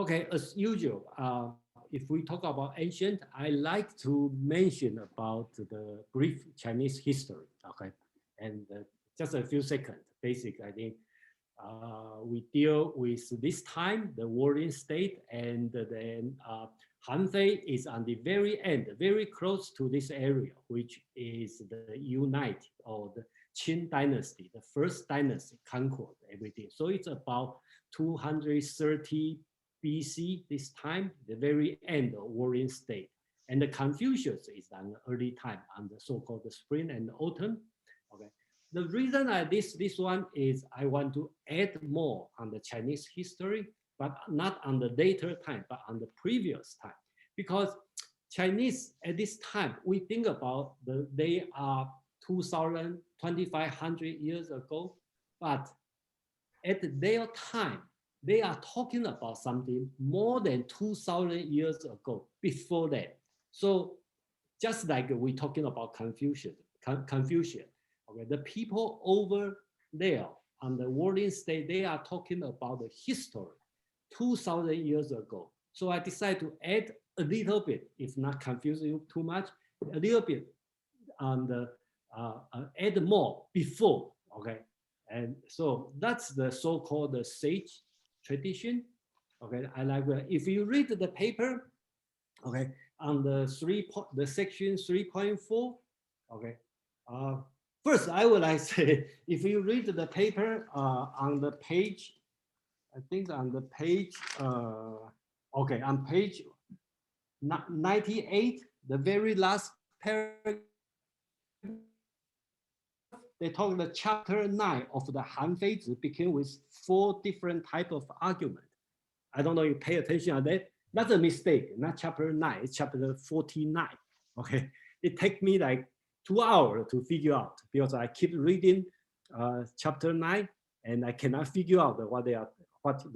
Okay, as usual, if we talk about ancient, I like to mention about the brief Chinese history. Okay, and just a few seconds. Basic, I think we deal with this time, the warring state, and then Han Fei is on the very end, very close to this area, which is the United or the Qin dynasty, the first dynasty conquered everything. So it's about 230 BC this time, the very end of warring state. And the Confucius is an early time on the so-called spring and autumn. Okay. The reason this one is I want to add more on the Chinese history, but not on the later time, but on the previous time. Because Chinese at this time, we think about they are 2,000, 2,500 years ago, but at their time, they are talking about something more than 2,000 years ago, before that. So just like we're talking about Confucius, okay, the people over there on the warring state, they are talking about the history 2,000 years ago. So I decided to add a little bit, if not confusing you too much, a little bit on the add more before, okay? And so that's the so-called the sage tradition. Okay, I like if you read the paper, okay, on the section 3.4, okay. First, I would like to say, if you read the paper on the page, I think on the page, okay, on page 98, the very last paragraph, they talk the chapter 9 of the Han Fei Zi begin with 4 different type of argument. I don't know if you pay attention on that. That's a mistake, not chapter 9, it's chapter 49. Okay, it takes me like 2 hours to figure out because I keep reading chapter 9 and I cannot figure out what the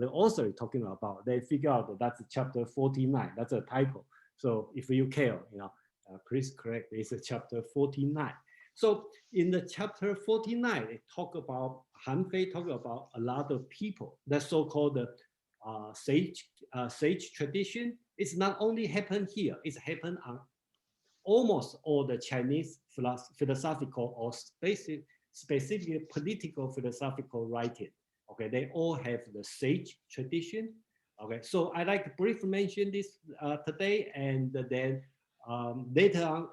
author is talking about. They figure out that that's chapter 49. That's a typo. So if you care, please correct. It's a chapter 49. So in the chapter 49, they talk about Han Fei talk about a lot of people. The so-called sage tradition. It's not only happened here. It's happened on almost all the Chinese philosophical or specific political philosophical writing. Okay, they all have the sage tradition. Okay, so I like to briefly mention this today, and then later on,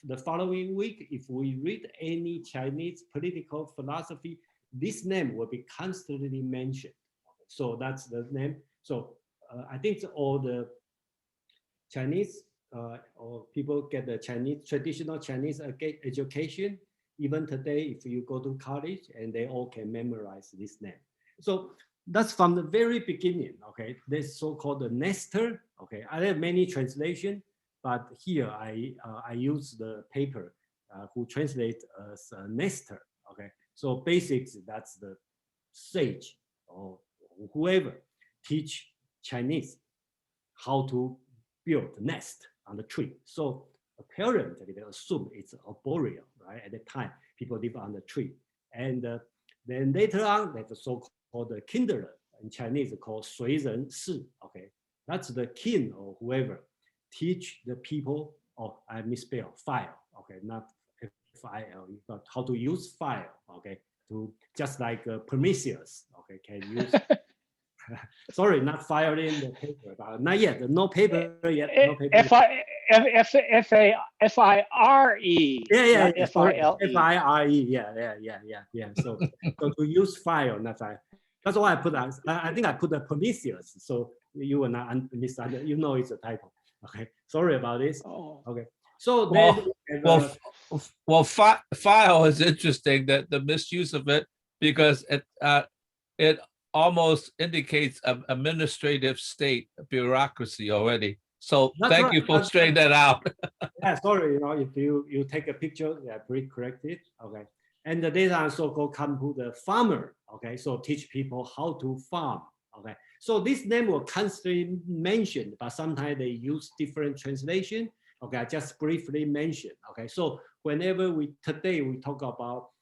the following week, if we read any Chinese political philosophy, this name will be constantly mentioned. So that's the name. So I think all the Chinese or people get the traditional Chinese education. Even today, if you go to college, and they all can memorize this name. So that's from the very beginning. Okay, this so-called the Nestor. Okay, I have many translations. But here I use the paper who translate as Nestor. Okay, so basics, that's the sage or whoever teach Chinese how to build a nest on the tree. So apparently they assume it's arboreal, right? At the time, people live on the tree. And then later on, there's a so-called the kindler in Chinese called 随人士. Okay, that's the king or whoever teach the people, I misspelled file, okay, not F-I-L, but how to use file, okay, to just like Prometheus, okay, can use, sorry, not filing the paper, but not yet, no paper yet, no paper. F-I-R-E. Yeah, F-I-L-E. F-I-R-E, yeah. So to use file, not file. That's why I put, I think I put the Prometheus, so you will not understand, it's a typo. Okay, sorry about this. Oh. Okay, so file is interesting, that the misuse of it, because it almost indicates an administrative state, bureaucracy already. So thank you for straightening that out. Yeah, sorry, if you take a picture, yeah, please correct it. Okay, and the data are so-called come to the farmer. Okay, so teach people how to farm. Okay, so this name will constantly mentioned, but sometimes they use different translation. Okay, I just briefly mentioned. Okay, so whenever today we talk about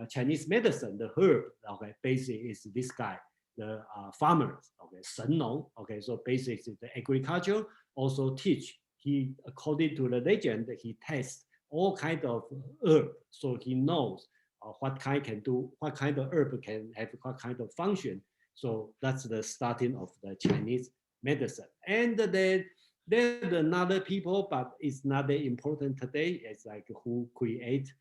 Chinese medicine, the herb, okay, basically is this guy, the farmers, okay, 神农, okay, so basically the agriculture also teach. He, according to the legend, he tests all kind of herb, so he knows what kind can do, what kind of herb can have what kind of function. So that's the starting of the Chinese medicine. And then there's another people, but it's not that important today. It's like who create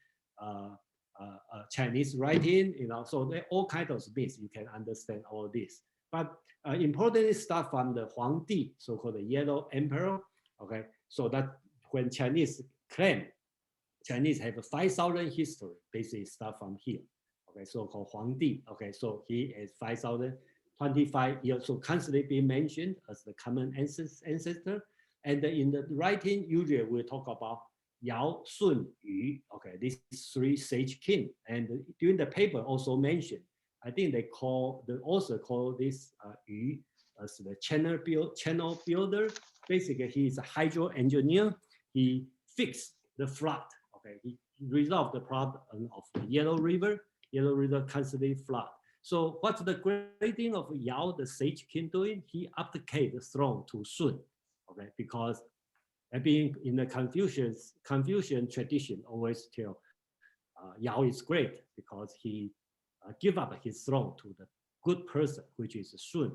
Chinese writing, you know, so there all kinds of myths. You can understand all this. But important stuff from the Huangdi, so-called the Yellow Emperor. Okay, so that when Chinese claim Chinese have a 5,000 history, basically start from here. Okay, so called Huangdi. Okay, so he is 5,025 years, so constantly being mentioned as the common ancestor. And in the writing, usually we talk about Yao, Sun, Yu. Okay, these three sage king. And during the paper also mentioned, I think they call, the author call this Yu as the channel builder. Basically, he is a hydro engineer. He fixed the flood. Okay, he resolved the problem of the Yellow River. Yellow River constantly flood. So what's the great thing of Yao, the sage king, doing? He abdicated the throne to Sun. Okay, because being in the Confucian tradition, always tell Yao is great because he give up his throne to the good person, which is Sun.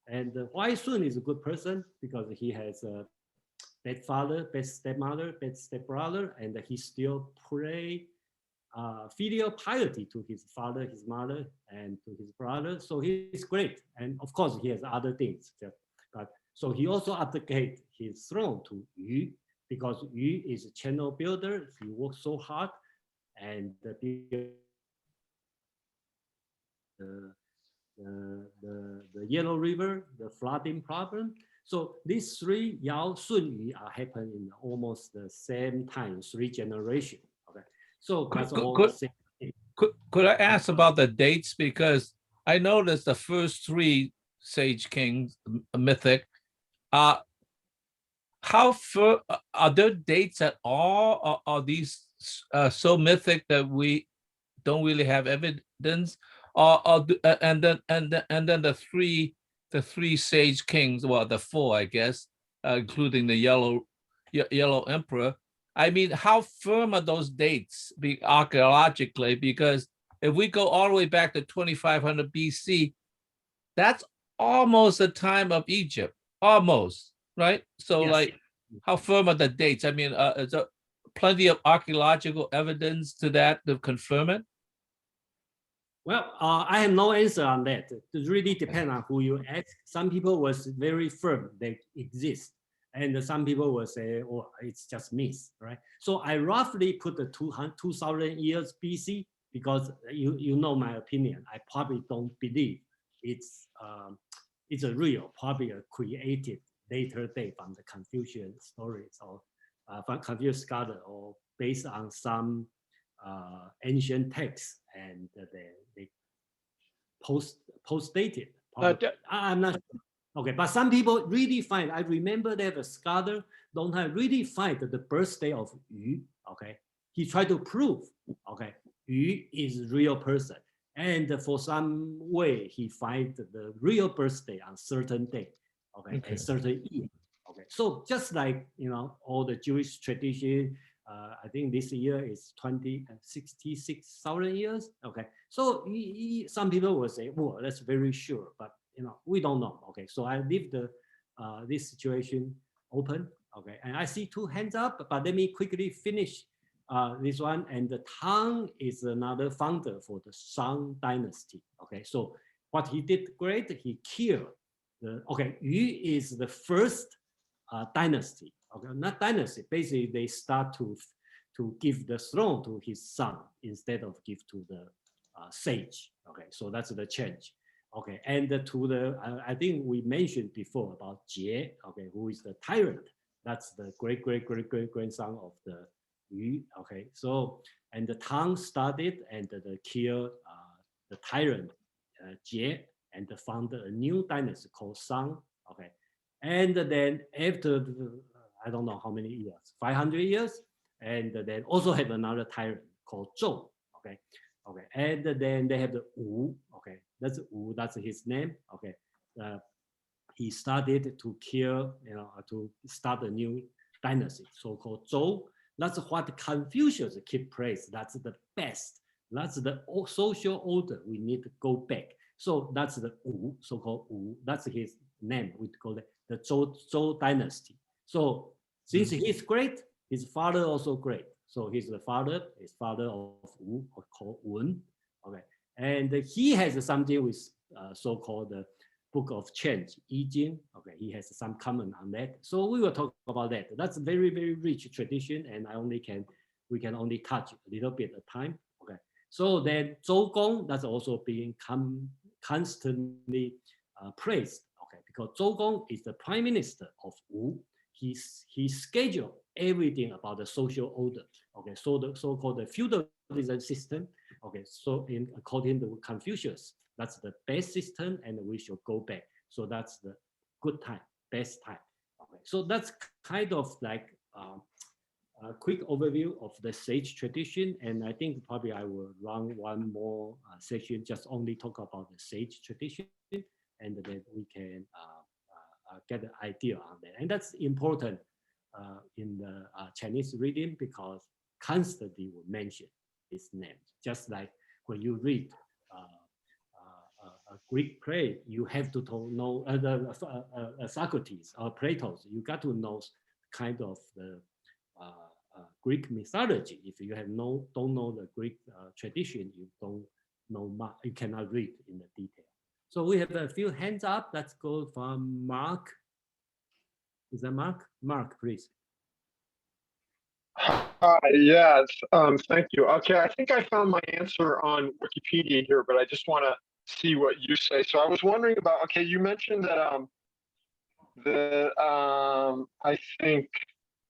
And why Sun is a good person? Because he has a bad father, bad stepmother, bad stepbrother, and he still pray filial piety to his father, his mother, and to his brother. So he's great. And of course, he has other things. But so he also abdicated his throne to Yu, because Yu is a channel builder. He works so hard, and the Yellow River, the flooding problem. So these three Yao, Sun, Yu are happening in almost the same time, 3 generations. Okay, so that's all the same thing. Could I ask about the dates? Because I noticed the first 3 sage kings, mythic, how far are there dates at all? Or are these so mythic that we don't really have evidence? And then the three sage kings, well, the 4, I guess, including the yellow emperor. I mean, how firm are those dates archaeologically? Because if we go all the way back to 2500 BC, that's almost the time of Egypt, almost, right? So Yes. like, how firm are the dates? I mean, is there plenty of archaeological evidence to that to confirm it? Well, I have no answer on that. It really depends on who you ask. Some people was very firm they exist, and some people will say, "Oh, it's just myth," right? So I roughly put the 2,000 years BC because you know my opinion. I probably don't believe it's a real, probably a created later date from the Confucian stories or from Confucian scholar or based on some ancient texts, and they post-dated. I'm not sure. Okay, but some people really find, I remember they have a scholar, don't I really find the birthday of Yu, okay? He tried to prove, okay, Yu is real person. And for some way, he finds the real birthday on certain day, okay, a certain year. Okay, so just like, you know, all the Jewish tradition, I think this year is 66,000 years. Okay, so some people will say, "Well, that's very sure," but you know, we don't know. Okay, so I leave the this situation open. Okay, and I see 2 hands up, but let me quickly finish this one. And the Tang is another founder for the Shang dynasty. Okay, so what he did great, he killed the. Okay, Yu is the first dynasty. Okay, not dynasty. Basically, they start to give the throne to his son instead of give to the sage. Okay, so that's the change. Okay, and to the I think we mentioned before about Jie. Okay, who is the tyrant? That's the great grandson of the Yu. Okay, so and the Tang started and the kill the tyrant Jie and founded a new dynasty called Shang. Okay, and then after I don't know how many years, 500 years, and then also have another tyrant called Zhou. Okay, and then they have the Wu. Okay, That's Wu. That's his name. Okay. He started to kill, to start a new dynasty, so-called Zhou. That's what Confucius keep praise. That's the best. That's the social order. We need to go back. So that's the Wu, so-called Wu. That's his name. We call it the Zhou dynasty. So since he's great, his father also great. So he's the father, his father of Wu, called Wen. Okay, and he has something with so-called the Book of Change, I Ching. Okay, he has some comment on that. So we will talk about that. That's a very, very rich tradition, and we can only touch a little bit at a time. Okay, so then Zhou Gong, that's also being constantly praised. Okay, because Zhou Gong is the prime minister of Wu. He scheduled everything about the social order. Okay, so the so-called the feudalism system. Okay, so according to Confucius, that's the best system, and we should go back. So that's the good time, best time. Okay, so that's kind of like a quick overview of the sage tradition, and I think probably I will run one more section, just only talk about the sage tradition, and then we can get an idea on that. And that's important in the Chinese reading, because constantly we mention his name. Just like when you read a Greek play, you have to know Socrates or Plato. You got to know kind of the Greek mythology. If you don't know the Greek tradition, you don't know much. You cannot read in the detail. So we have a few hands up. Let's go from Mark. Is that Mark? Mark, please. Yes, thank you. Okay, I think I found my answer on Wikipedia here, but I just want to see what you say. So I was wondering about, okay, you mentioned that I think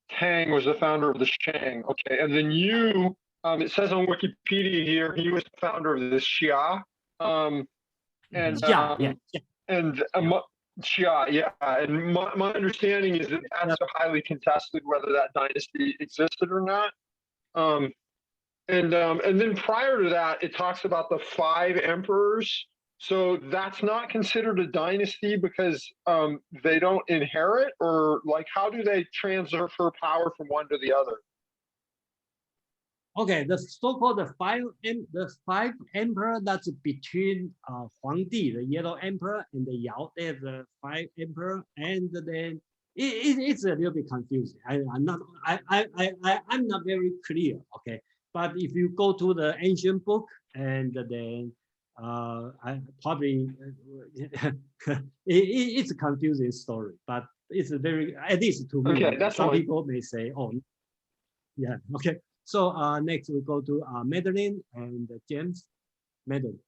Tang was the founder of the Shang. Okay, and then you, it says on Wikipedia here, he was the founder of the Xia. And Xia, yeah. And my understanding is that that's highly contested whether that dynasty existed or not. And then prior to that, it talks about the 5 emperors. So that's not considered a dynasty because they don't inherit, or like how do they transfer power from one to the other? Okay, the so-called the five emperor, that's between Huangdi, the yellow emperor, and the Yao. There's the 5 emperor, and then it's a little bit confusing. I'm not very clear. Okay, but if you go to the ancient book, and then I probably it's a confusing story, but it's a very, at least to me. Okay, that's some people may say, oh, yeah, okay. So next we go to Madeline and James. Madeline.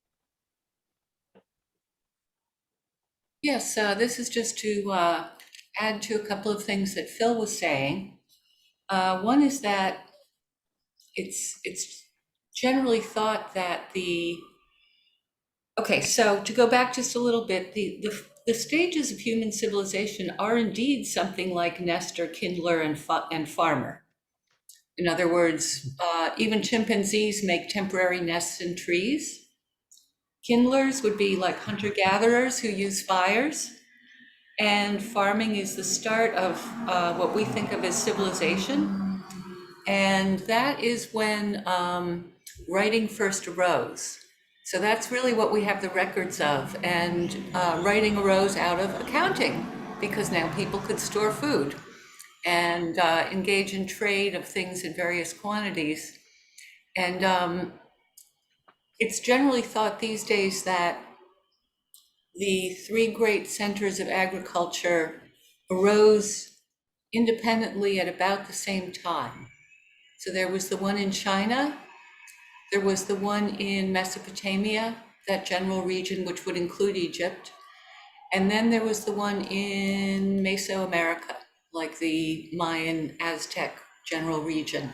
Yes, this is just to add to a couple of things that Phil was saying. One is that it's generally thought that okay, so to go back just a little bit, the stages of human civilization are indeed something like Nestor, Kindler, and Farmer. In other words, even chimpanzees make temporary nests in trees. Kindlers would be like hunter-gatherers who use fires. And farming is the start of what we think of as civilization. And that is when writing first arose. So that's really what we have the records of. And writing arose out of accounting, because now people could store food and engage in trade of things in various quantities. And it's generally thought these days that the 3 great centers of agriculture arose independently at about the same time. So there was the one in China, there was the one in Mesopotamia, that general region which would include Egypt, and then there was the one in Mesoamerica, like the Mayan, Aztec general region.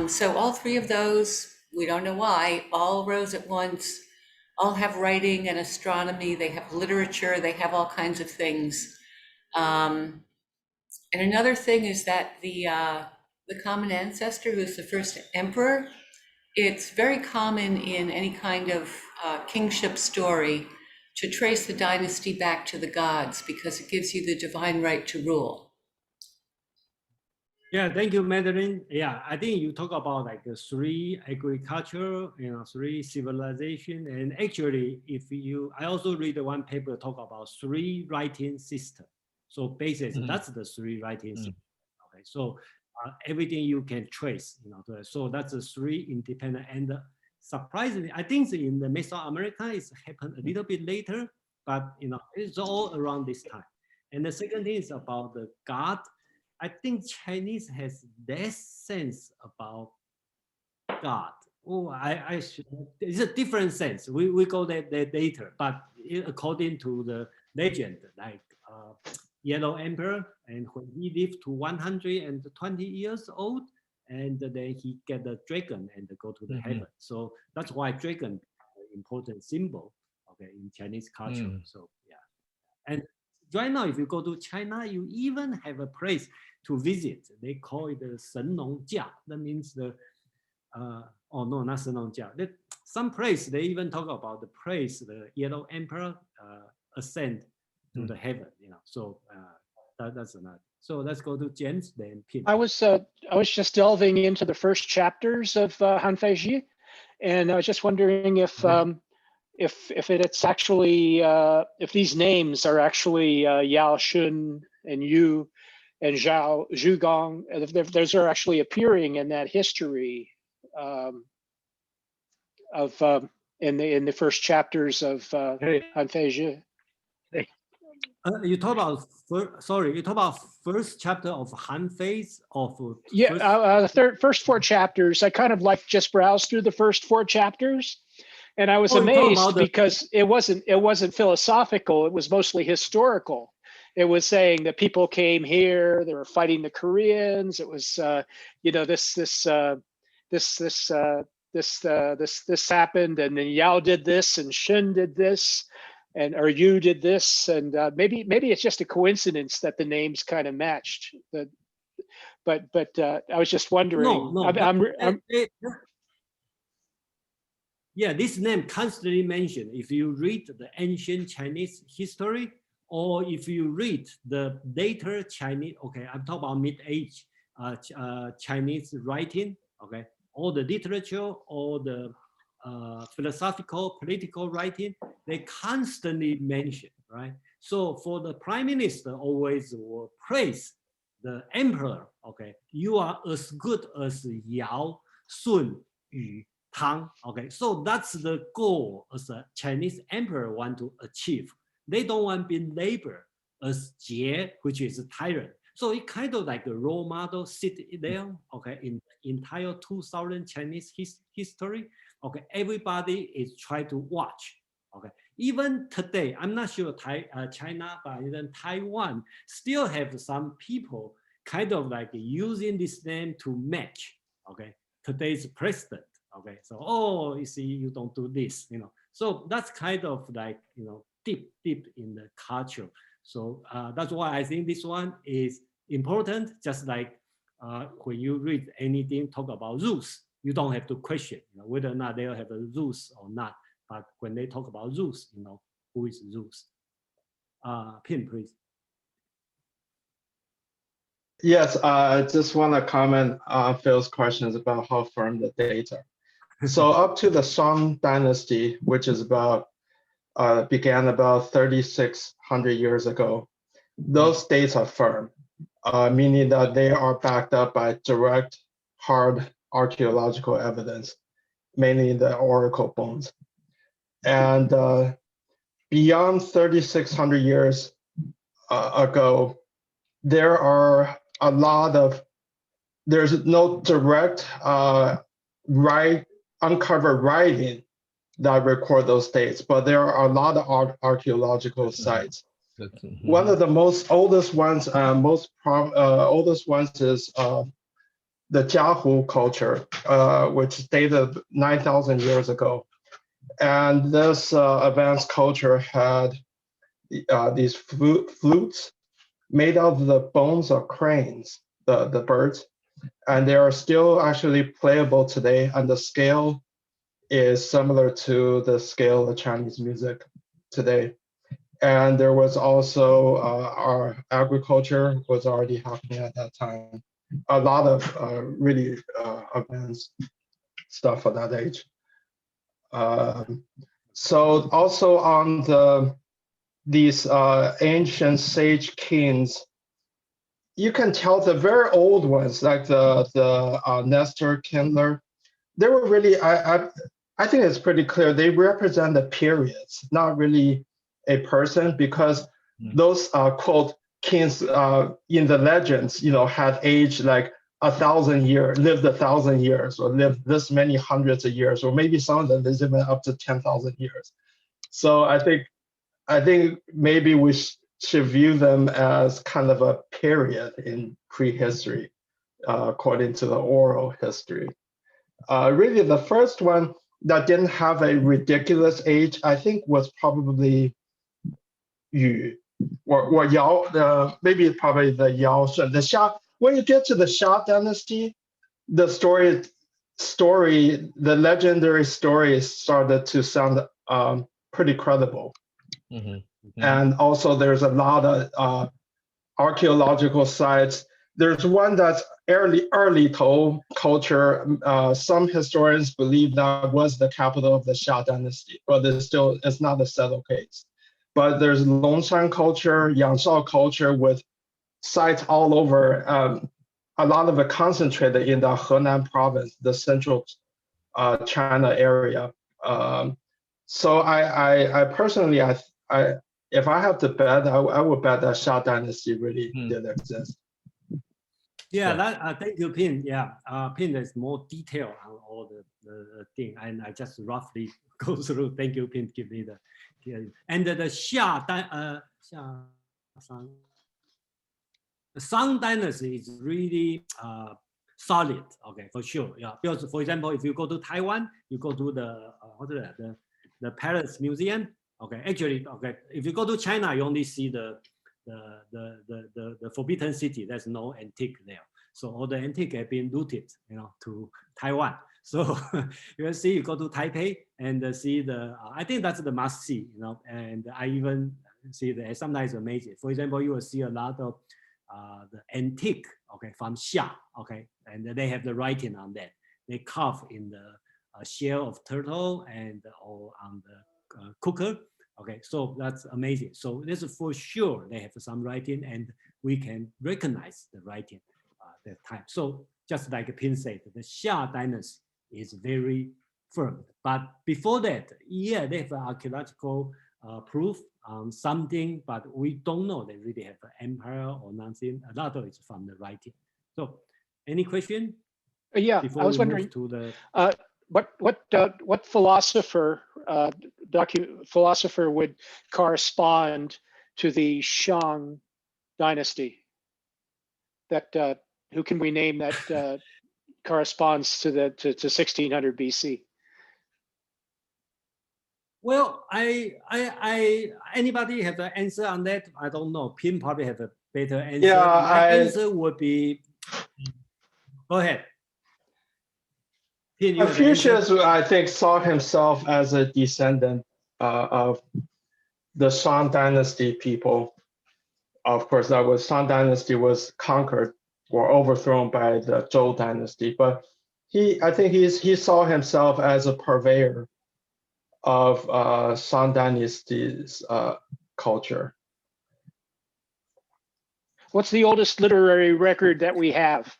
So all 3 of those, we don't know why, all rose at once, all have writing and astronomy, they have literature, they have all kinds of things. And another thing is that the common ancestor, who's the first emperor, it's very common in any kind of kingship story to trace the dynasty back to the gods because it gives you the divine right to rule. Yeah, thank you, Madeline. Yeah, I think you talk about like the three agriculture, three civilization, and actually, I also read one paper talk about three writing system. So basically, that's the three writing system. Okay, so everything you can trace, so that's the three independent. And surprisingly, I think in the Mesoamerica, it's happened a little bit later, but it's all around this time. And the second thing is about the God. I think Chinese has less sense about God. Oh, it's a different sense. We go that later, but according to the legend, like Yellow Emperor, and when he lived to 120 years old, and then he get the dragon and go to the heaven. So that's why dragon is an important symbol, okay, in Chinese culture. So yeah, and right now, if you go to China, you even have a place to visit. They call it the Shen Nong Jia. That means the, oh no, not Shen Nong Jia. Some place, they even talk about the place the Yellow Emperor ascend to the heaven, So that's another. So let's go to James, then Pim. I was just delving into the first chapters of Han Fei Zi, and I was just wondering if it's actually if these names are actually Yao Shun and Yu and Zhao Zhugang, if those are actually appearing in that history in the first chapters of Han Fei Zi. You talk about you talk about first chapter of Han Fei's of the first four chapters. I kind of just browsed through the first four chapters. And I was amazed because it wasn't philosophical. It was mostly historical. It was saying that people came here, they were fighting the Koreans. It was, this happened, and then Yao did this, and Shen did this, or Yu did this, and maybe it's just a coincidence that the names kind of matched. But I was just wondering. Yeah, this name constantly mentioned. If you read the ancient Chinese history, or if you read the later Chinese, okay, I'm talking about mid-age Chinese writing, okay, all the literature, all the philosophical, political writing, they constantly mention, right? So for the prime minister, always will praise the emperor, okay, you are as good as Yao, Sun, Yu, Tang, okay, so that's the goal as a Chinese emperor want to achieve. They don't want to be labeled as Jie, which is a tyrant. So it kind of like a role model sit there, okay, in entire 2000 Chinese history, okay, everybody is trying to watch, okay. Even today, I'm not sure China, but even Taiwan still have some people kind of like using this name to match, okay, today's president. Okay, so, oh, you see, you don't do this, So that's kind of like, deep in the culture. So that's why I think this one is important. Just like when you read anything, talk about Zeus, you don't have to question, whether or not they'll have a Zeus or not. But when they talk about Zeus, who is Zeus? Pim, please. Yes, I just want to comment on Phil's questions about how firm the data. So up to the Song Dynasty, which is began about 3,600 years ago, those dates are firm, meaning that they are backed up by direct, hard archaeological evidence, mainly the oracle bones. And beyond 3,600 years ago, there's no direct uncovered writing that record those dates, but there are a lot of archaeological sites. One of the oldest ones is the Jiahu Culture, which dated 9,000 years ago. And this advanced culture had these flutes made of the bones of cranes, the birds, and they are still actually playable today, and the scale is similar to the scale of Chinese music today. And there was also our agriculture was already happening at that time. A lot of really advanced stuff for that age. So also on these ancient sage kings, you can tell the very old ones, like the Nestor, Kindler, they were really, I think it's pretty clear, they represent the periods, not really a person, because those quote kings in the legends, had aged like 1,000 years, lived 1,000 years, or lived this many hundreds of years, or maybe some of them lived even up to 10,000 years. So I think maybe we should view them as kind of a period in prehistory, according to the oral history. Really, the first one that didn't have a ridiculous age, I think, was probably Yu or Yao. Maybe probably the Yao Shun. The Xia. When you get to the Xia dynasty, the legendary story started to sound pretty credible. And also, there's a lot of archaeological sites. There's one that's early Tou culture. Some historians believe that was the capital of the Xia dynasty, but it's not a settled case. But there's Longshan culture, Yangshao culture with sites all over. A lot of it concentrated in the Henan province, the central China area. So I personally, if I have to bet, I would bet that Xia dynasty really did exist. Yeah, thank you, Pin. Yeah, Pin is more detail on all the thing, and I just roughly go through. Thank you, Pin, give me the. And the Xia Song dynasty is really solid. Okay, for sure. Yeah, because for example, if you go to Taiwan, you go to the Palace Museum. Okay, actually, okay, if you go to China, you only see the Forbidden City. There's no antique there. So all the antique have been looted, to Taiwan. So you see, you go to Taipei and see I think that's the must see, and I even see that sometimes amazing. For example, you will see a lot of the antique, okay, from Xia, okay, and they have the writing on that. They carve in the shell of turtle or on the cooker. Okay, so that's amazing. So this is for sure they have some writing, and we can recognize the writing that time. So just like Pin said, the Xia dynasty is very firm. But before that, yeah, they have archaeological proof on something, but we don't know they really have an empire or nothing. A lot of it's from the writing. So, any question? Yeah, before I was wondering. To the what philosopher philosopher would correspond to the Shang dynasty? That who can we name that corresponds to 1600 BC? Well, anybody have an answer on that? I don't know. Pin probably have a better answer. Yeah, my answer would be. Go ahead. Confucius, I think, saw himself as a descendant of the Shang dynasty people. Of course, Shang dynasty was conquered or overthrown by the Zhou dynasty, but I think he saw himself as a purveyor of Shang dynasty's culture. What's the oldest literary record that we have?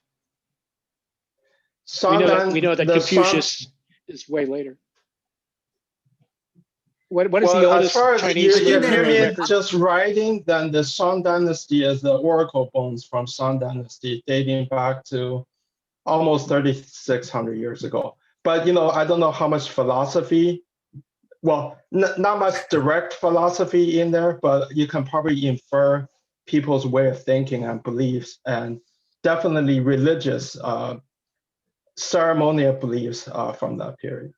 We know that Confucius is way later. What is the oldest Chinese literary record? Just writing, then the Shang dynasty is the oracle bones from Shang dynasty dating back to almost 3,600 years ago. But I don't know how much philosophy, well, not much direct philosophy in there, but you can probably infer people's way of thinking and beliefs, and definitely religious ceremonial beliefs from that period.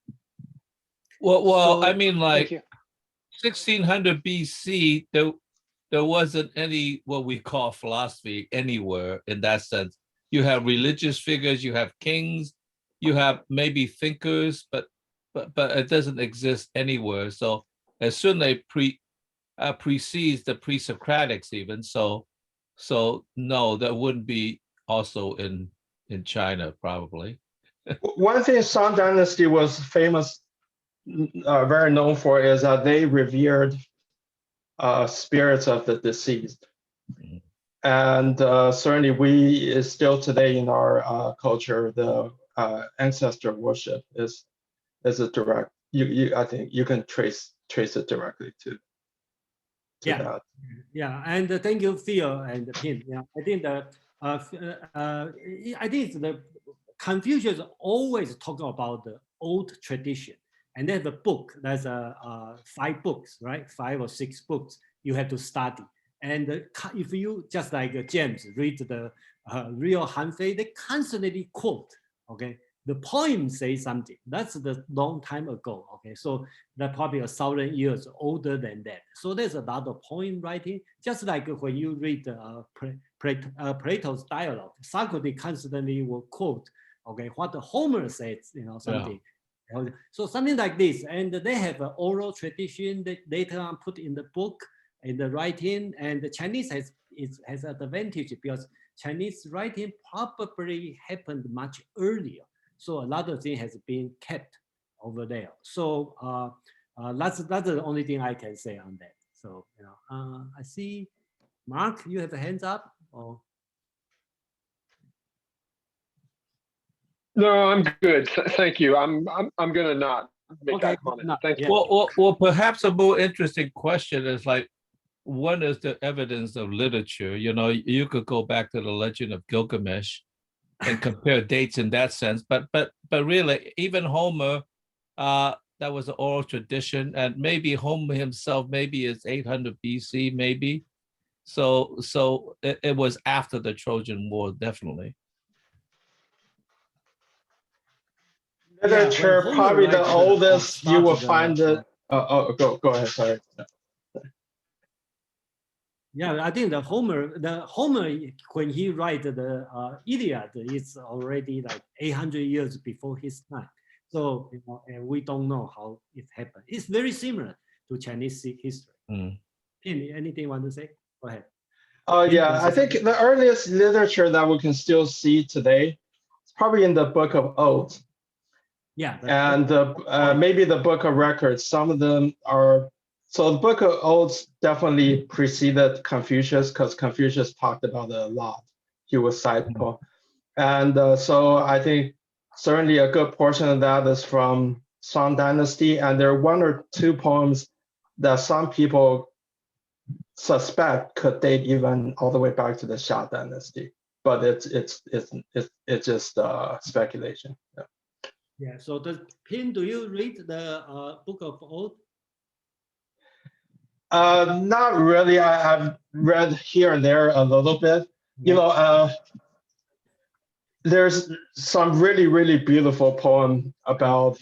Well, I mean, like 1600 BC, there wasn't any what we call philosophy anywhere in that sense. You have religious figures, you have kings, you have maybe thinkers, but but it doesn't exist anywhere. So as soon as precedes the pre-Socratics even. So no, that wouldn't be also in China probably. One thing Song Dynasty was famous, very known for, is that they revered spirits of the deceased. Mhm. And certainly we still today in our culture, the ancestor worship is a direct, I think you can trace it directly to that. Yeah, and thank you, Phil and Tim. Yeah, I think that I think the Confucius always talk about the old tradition, and there's a book. There's 5 books, right? 5 or 6 books you have to study. And if you just like James read the real Han Fei, they constantly quote. Okay, the poem says something. That's the long time ago. Okay, so they're probably 1,000 years older than that. So there's a lot of poem writing. Just like when you read Plato's dialogue, Socrates constantly will quote, okay, what the Homer says, something. Yeah. So something like this, and they have an oral tradition that later on put in the book, in the writing, and the Chinese has an advantage because Chinese writing probably happened much earlier. So a lot of things has been kept over there. So that's the only thing I can say on that. So I see, Mark, you have a hands up. Or? No, I'm good. Thank you. I'm gonna not make that comment. Thank you. Well, perhaps a more interesting question is like, what is the evidence of literature? You could go back to the Legend of Gilgamesh and compare dates in that sense, but really, even Homer, that was an oral tradition, and maybe Homer himself maybe is 800 BC, maybe. So it was after the Trojan War, definitely. Literature, yeah, probably the oldest you will find it. Go ahead, sorry. Yeah, I think the Homer, when he write the Iliad, it's already like 800 years before his time. So and we don't know how it happened. It's very similar to Chinese history. Anything you want to say? Go ahead. Yeah, I think the earliest literature that we can still see today is probably in the Book of Odes. Yeah, and maybe the Book of Records. Some of them are. So the Book of Odes definitely preceded Confucius because Confucius talked about it a lot. He was sideful. And so I think certainly a good portion of that is from Song Dynasty. And there are 1 or 2 poems that some people suspect could date even all the way back to the Xia Dynasty. But it's just speculation. Yeah. Yeah. So Pin, do you read the Book of Odes? Not really. I've read here and there a little bit. There's some really, really beautiful poem about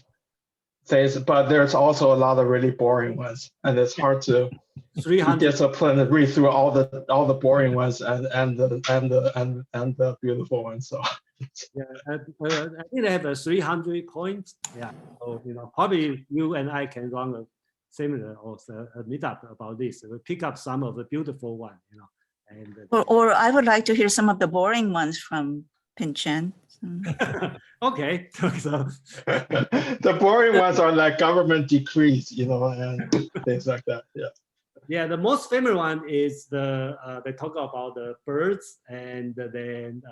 things, but there's also a lot of really boring ones, and it's hard to be disciplined and read through all the boring ones and the beautiful ones. So yeah, I think they have 300 points. Yeah. So probably you and I can run a seminar or a meetup about this. We'll pick up some of the beautiful ones, and or I would like to hear some of the boring ones from Pin Chen. Okay. So the boring ones are like government decrees, and things like that. Yeah. Yeah, the most famous one is they talk about the birds, and then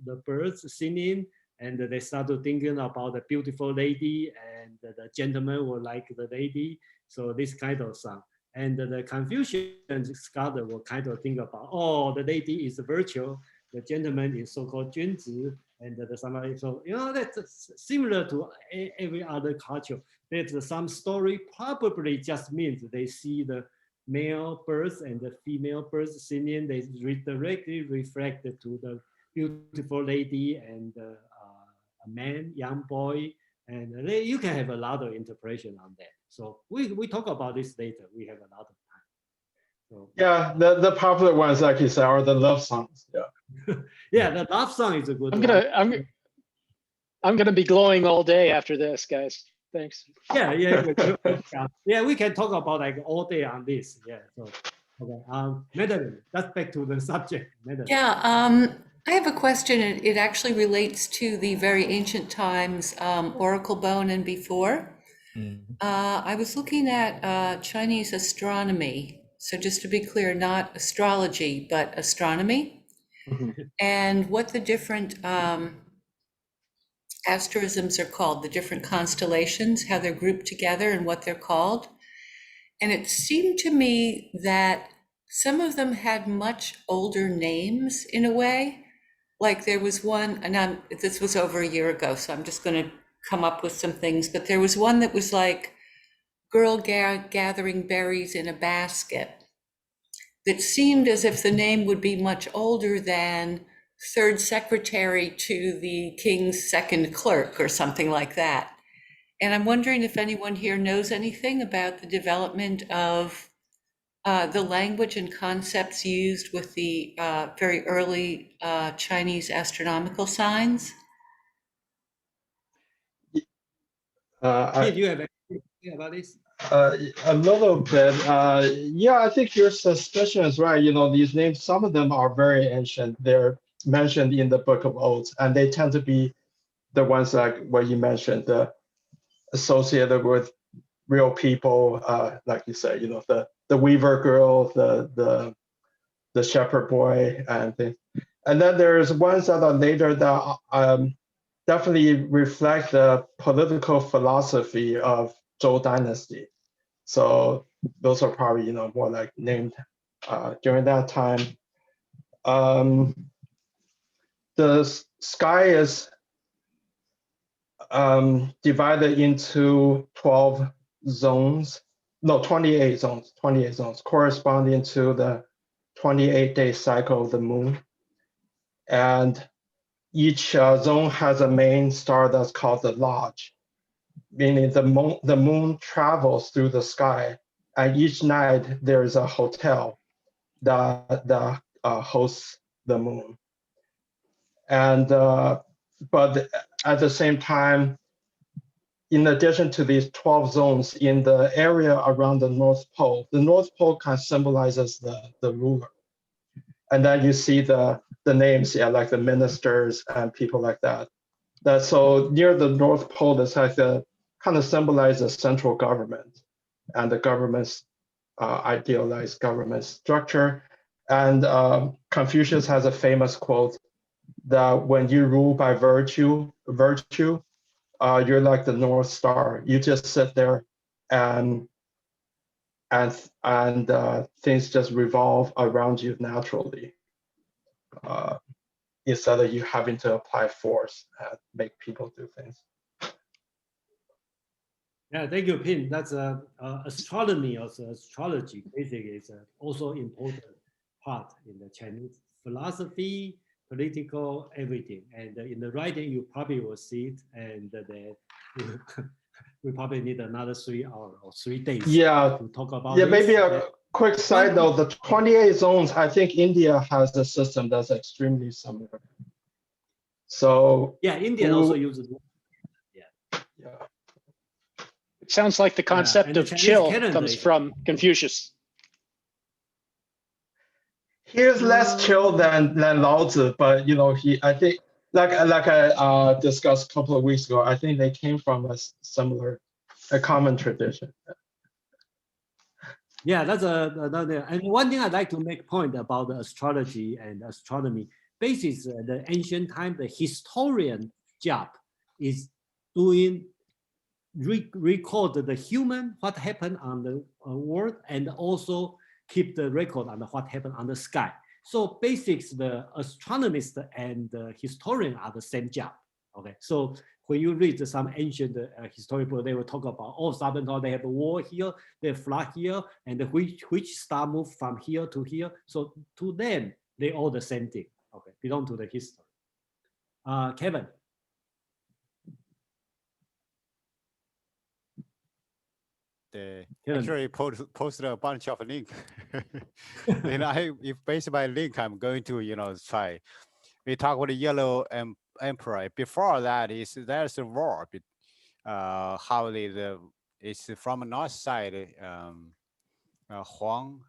the birds singing, and they started thinking about the beautiful lady, and the gentleman will like the lady. So this kind of song. And the Confucian scholar will kind of think about, oh, the lady is virtual, the gentleman is so-called 君子, and somebody. So that's similar to every other culture. There's some story probably just means they see the male birds and the female birds singing. They directly reflected to the beautiful lady and a man, young boy, and you can have a lot of interpretation on that. So we talk about this later. We have a lot of time. So yeah, the popular ones, like you said, are the love songs. Yeah. Yeah, the love song is a good one. I'm gonna be glowing all day after this, guys. Thanks. Yeah, yeah, we can talk about like all day on this. Yeah, so okay. Madeline, that's back to the subject. Madeline. Yeah, I have a question. It actually relates to the very ancient times, oracle bone and before. I was looking at Chinese astronomy. So just to be clear, not astrology, but astronomy, and what the different asterisms are called, the different constellations, how they're grouped together and what they're called. And it seemed to me that some of them had much older names in a way. Like there was one, and this was over a year ago, so I'm just going to come up with some things, but there was one that was like girl gathering berries in a basket that seemed as if the name would be much older than third secretary to the king's second clerk or something like that. And I'm wondering if anyone here knows anything about the development of the language and concepts used with the very early Chinese astronomical signs. Did you have anything about this? A little bit. Yeah, I think your suspicion is right. You know, these names, some of them are very ancient. They're mentioned in the Book of Odes, and they tend to be the ones like what you mentioned, associated with real people, like you said, you know, the weaver girl, the shepherd boy, and things. And then there's ones that are later that definitely reflect the political philosophy of Zhou dynasty. So those are probably, you know, more like named during that time. The sky is divided into 12 zones, no, 28 zones, corresponding to the 28-day cycle of the moon. And each zone has a main star that's called the lodge, meaning the moon travels through the sky, and each night there is a hotel that hosts the moon. And but at the same time, in addition to these 12 zones in the area around the North Pole kind of symbolizes the ruler. And then you see the names, yeah, like the ministers and people like that. So near the North Pole, there's like the kind of symbolizes central government and the government's idealized government structure. And Confucius has a famous quote that when you rule by virtue, you're like the North Star. You just sit there and things just revolve around you naturally, instead of you having to apply force and make people do things. Yeah, thank you, Pin. That's astronomy, also astrology, basically is also important part in the Chinese philosophy, political, everything. And in the writing, you probably will see it, and we probably need another 3 hours or 3 days to talk about Yeah, this. maybe a quick side note, the 28 zones, I think India has a system that's extremely similar. So yeah, India also uses yeah. It sounds like the concept of chill comes from Confucius. He is less chill than Lao Tzu, but you know, I think like I discussed a couple of weeks ago, I think they came from a common tradition. Yeah, that's another. And one thing I'd like to make point about the astrology and astronomy. Basically, the ancient time, the historian job is doing record the human, what happened on the world, and also keep the record on what happened on the sky. So basically, the astronomist and the historian are the same job. Okay, so when you read some ancient historical, they will talk about, oh, Southern, they have a war here, they fly here, and which star move from here to here. So to them, they all the same thing. Okay, belong to the history. Kevin. They actually posted a bunch of links. And if based by link, I'm going to try. We talk about the Yellow Emperor. Before that there's a war how it's from the north side. Huang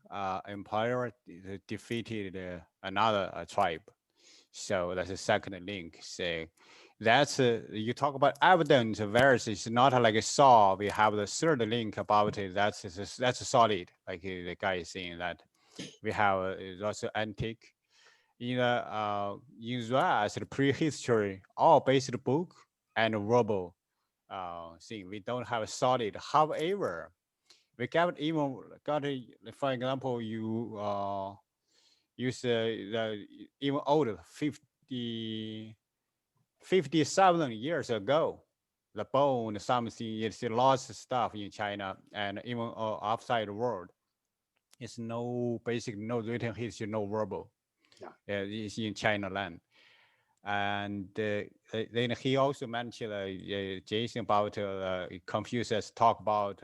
Empire defeated another tribe. So that's the second link. So that's you talk about evidence versus it's not like a saw. We have the third link about it. That's solid. Like the guy is saying that we have is also antique. In as the prehistory, all basic book and verbal thing. We don't have a solid. However, we got even got for example, you use the even older 57 years ago, the bone something is lost stuff in China and even outside the world. It's no basic, no written history, no verbal. Yeah, it's in China land. And then he also mentioned Jason about Confucius talk about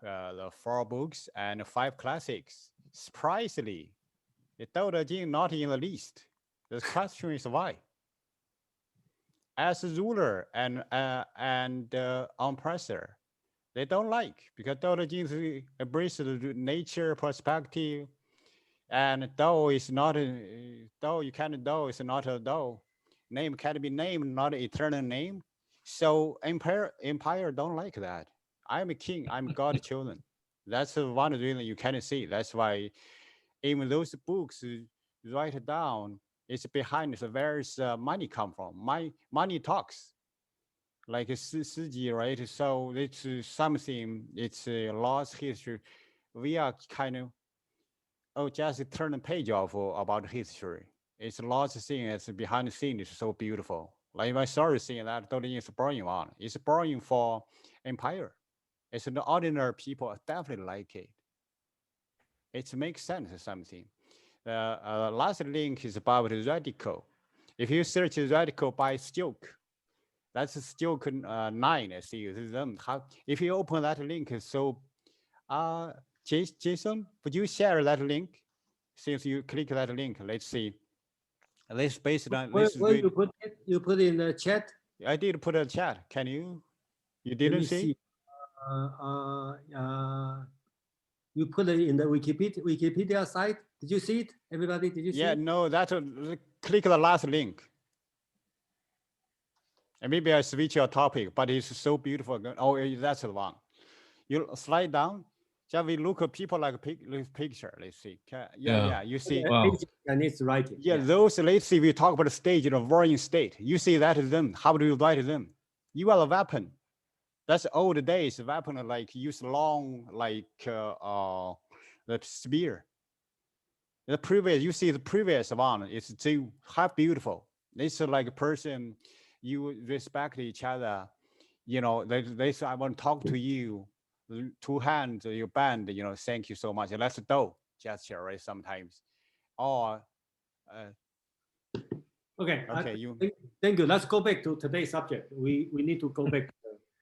the 4 books and 5 classics. Surprisingly, the Tao Te Ching not in the list. The question is why? As a ruler and oppressor, they don't like because Tao Te Ching embraces the nature perspective, and Tao is not Tao. You can't Tao is not a Tao. Name can be named, not an eternal name. So empire don't like that. I'm a king. I'm God chosen. That's one reason you can see. That's why even those books write down, it's behind the various money come from. Money talks, like Siji, right? So it's something. It's a lost history. We are kind of just turn a page off about history. It's lost thing. It's behind the scene. It's so beautiful. Like my story saying that don't think it's boring one. It's boring for empire. It's an ordinary people definitely like it. It makes sense something. Last link is about radical. If you search radical by Stoke, that's Stoke 9. I see them. If you open that link, so Jason, would you share that link? Since you click that link, let's see. Let's based on Where read. you put it? You put it in the chat. I did put a chat. Can you? You didn't see? You put it in the Wikipedia site. Did you see it? Everybody, did you see it? No, that click the last link. And maybe I switch your topic, but it's so beautiful. Oh, that's the one. You slide down. Shall we look at people like this picture? Let's see. Yeah, you see. Wow. And it's writing. Yeah, those, let's see, we talk about the stage in a warring state. You see that is them. How do you write them? You are a weapon. That's old days, weapon like use long, like the spear. The previous, you see the previous one, it's too half beautiful. It's like a person, you respect each other. You know, they say, I want to talk to you. 2 hands, you bend, you know, thank you so much. Let's do gesture, right? Sometimes. Or Okay. okay, thank you. Let's go back to today's subject. We need to go back to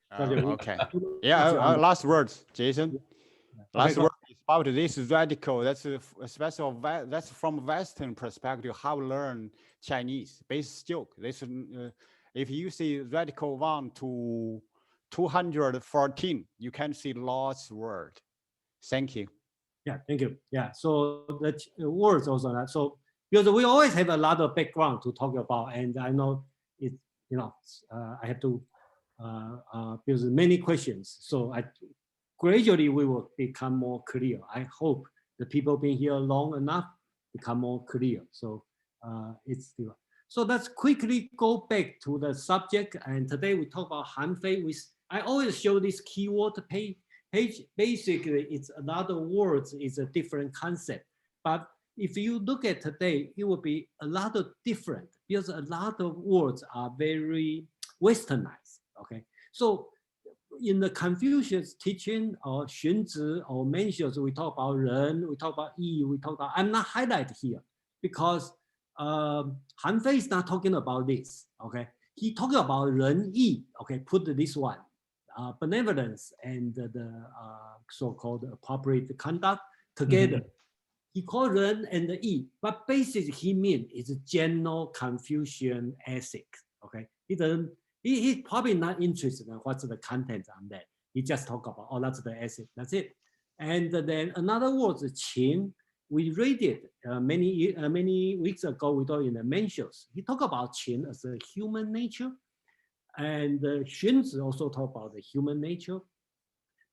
the subject. Okay. Yeah, last words, Jason. Last word is about this radical. That's a special. That's from Western perspective. How to learn Chinese? Basic joke. This if you see radical 1 to 214, you can see lots word. Thank you. Yeah, thank you. Yeah, so the words also that. So because we always have a lot of background to talk about, and I know it. You know, I have to because many questions. So gradually we will become more clear. I hope the people being here long enough become more clear. So it's still. So let's quickly go back to the subject. And today we talk about Han Fei. I always show this keyword page. Basically, it's another words. It's a different concept. But if you look at today, it will be a lot of different because a lot of words are very westernized. Okay, so in the Confucius teaching or Xunzi or Mencius, we talk about Ren, we talk about Yi, we talk about. I'm not highlight here because Han Fei is not talking about this. Okay, he talking about Ren Yi. Okay, put this one, benevolence and the so-called appropriate conduct together. Mm-hmm. He called Ren and the Yi, but basically he means it's a general Confucian ethics. Okay, he doesn't. He's probably not interested in what's the content on that. He just talk about, oh, that's the essay, that's it. And then another word, Qin, we read it many weeks ago, we thought in the mentions. He talked about Qin as a human nature. And Xunzi also talk about the human nature.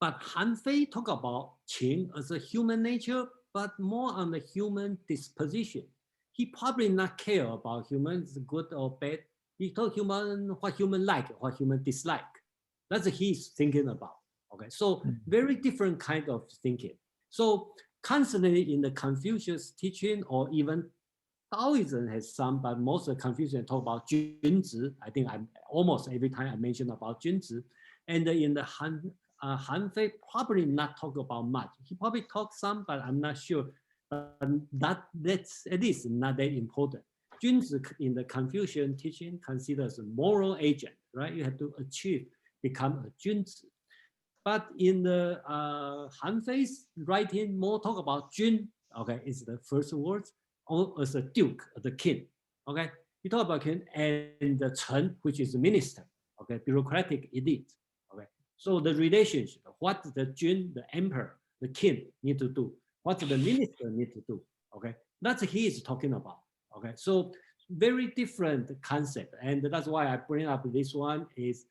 But Han Fei talk about Qin as a human nature, but more on the human disposition. He probably not care about humans, good or bad. He told human what human like, what human dislike. That's what he's thinking about. Okay, so very different kind of thinking. So constantly in the Confucius teaching, or even Taoism has some, but most of the Confucian talk about Junzi. I think almost every time I mention about Junzi. And in the Han Fei probably not talk about much. He probably talk some, but I'm not sure. That's at least not that important. Junzi in the Confucian teaching considers a moral agent, right? You have to become a Junzi. But in the Han Fei's writing, more talk about Jun, okay, is the first word, or as a duke, the king, okay? He talk about king and the Chen, which is the minister, okay, bureaucratic elite, okay? So the relationship, what the Jun, the emperor, the king need to do, what the minister need to do, okay? That's what he is talking about, okay? So very different concept, and that's why I bring up this one is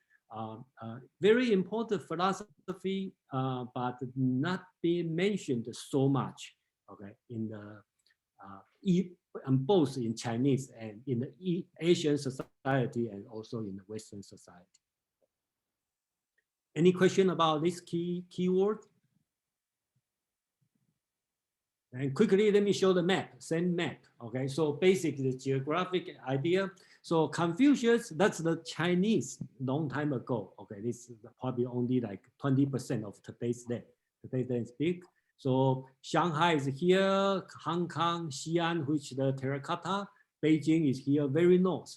very important philosophy, but not being mentioned so much, okay, in the both in Chinese and in the Asian society and also in the Western society. Any question about this keyword? And quickly, let me show the map, same map. Okay, so basically the geographic idea. So Confucius, that's the Chinese long time ago. Okay, this is probably only like 20% of today's day. Today's day is big. So Shanghai is here, Hong Kong, Xi'an, which the terracotta, Beijing is here, very north.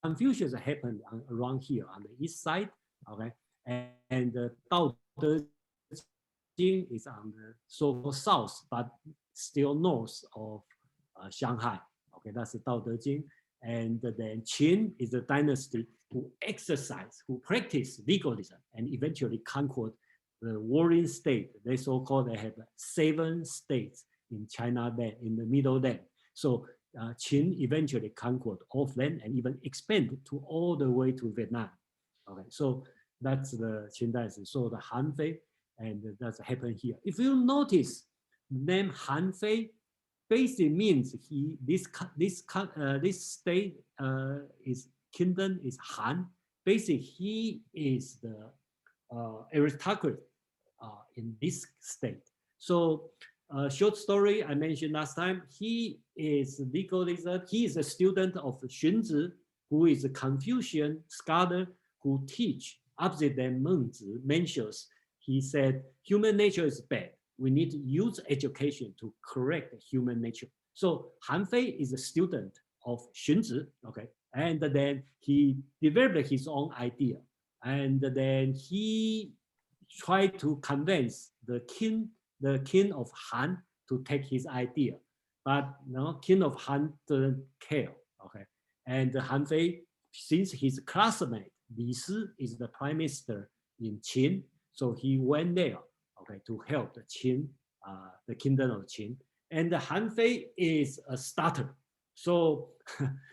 Confucius happened around here on the east side. Okay, and the Dao De Jing is on the so south, but still north of Shanghai. Okay, that's the Dao De Jing. And then Qin is the dynasty who exercised, who practiced legalism and eventually conquered the warring state. They so-called, they have 7 states in China then, in the middle then. So Qin eventually conquered all of them and even expanded to all the way to Vietnam. Okay, so that's the Qin dynasty. So the Han Fei, and that's happened here. If you notice, name Han Fei basically means this state is kingdom is Han. Basically, he is the aristocrat in this state. So short story I mentioned last time, he is legalism. He is a student of Xunzi, who is a Confucian scholar who teach opposite than Mengzi mentions. He said human nature is bad. We need to use education to correct human nature. So Han Fei is a student of Xunzi, okay, and then he developed his own idea, and then he tried to convince the king of Han to take his idea, but no, king of Han didn't care, okay, and Han Fei, since his classmate Li Si is the prime minister in Qin, so he went there, okay, to help the Qin, the kingdom of Qin. And the Han Fei is a starter, so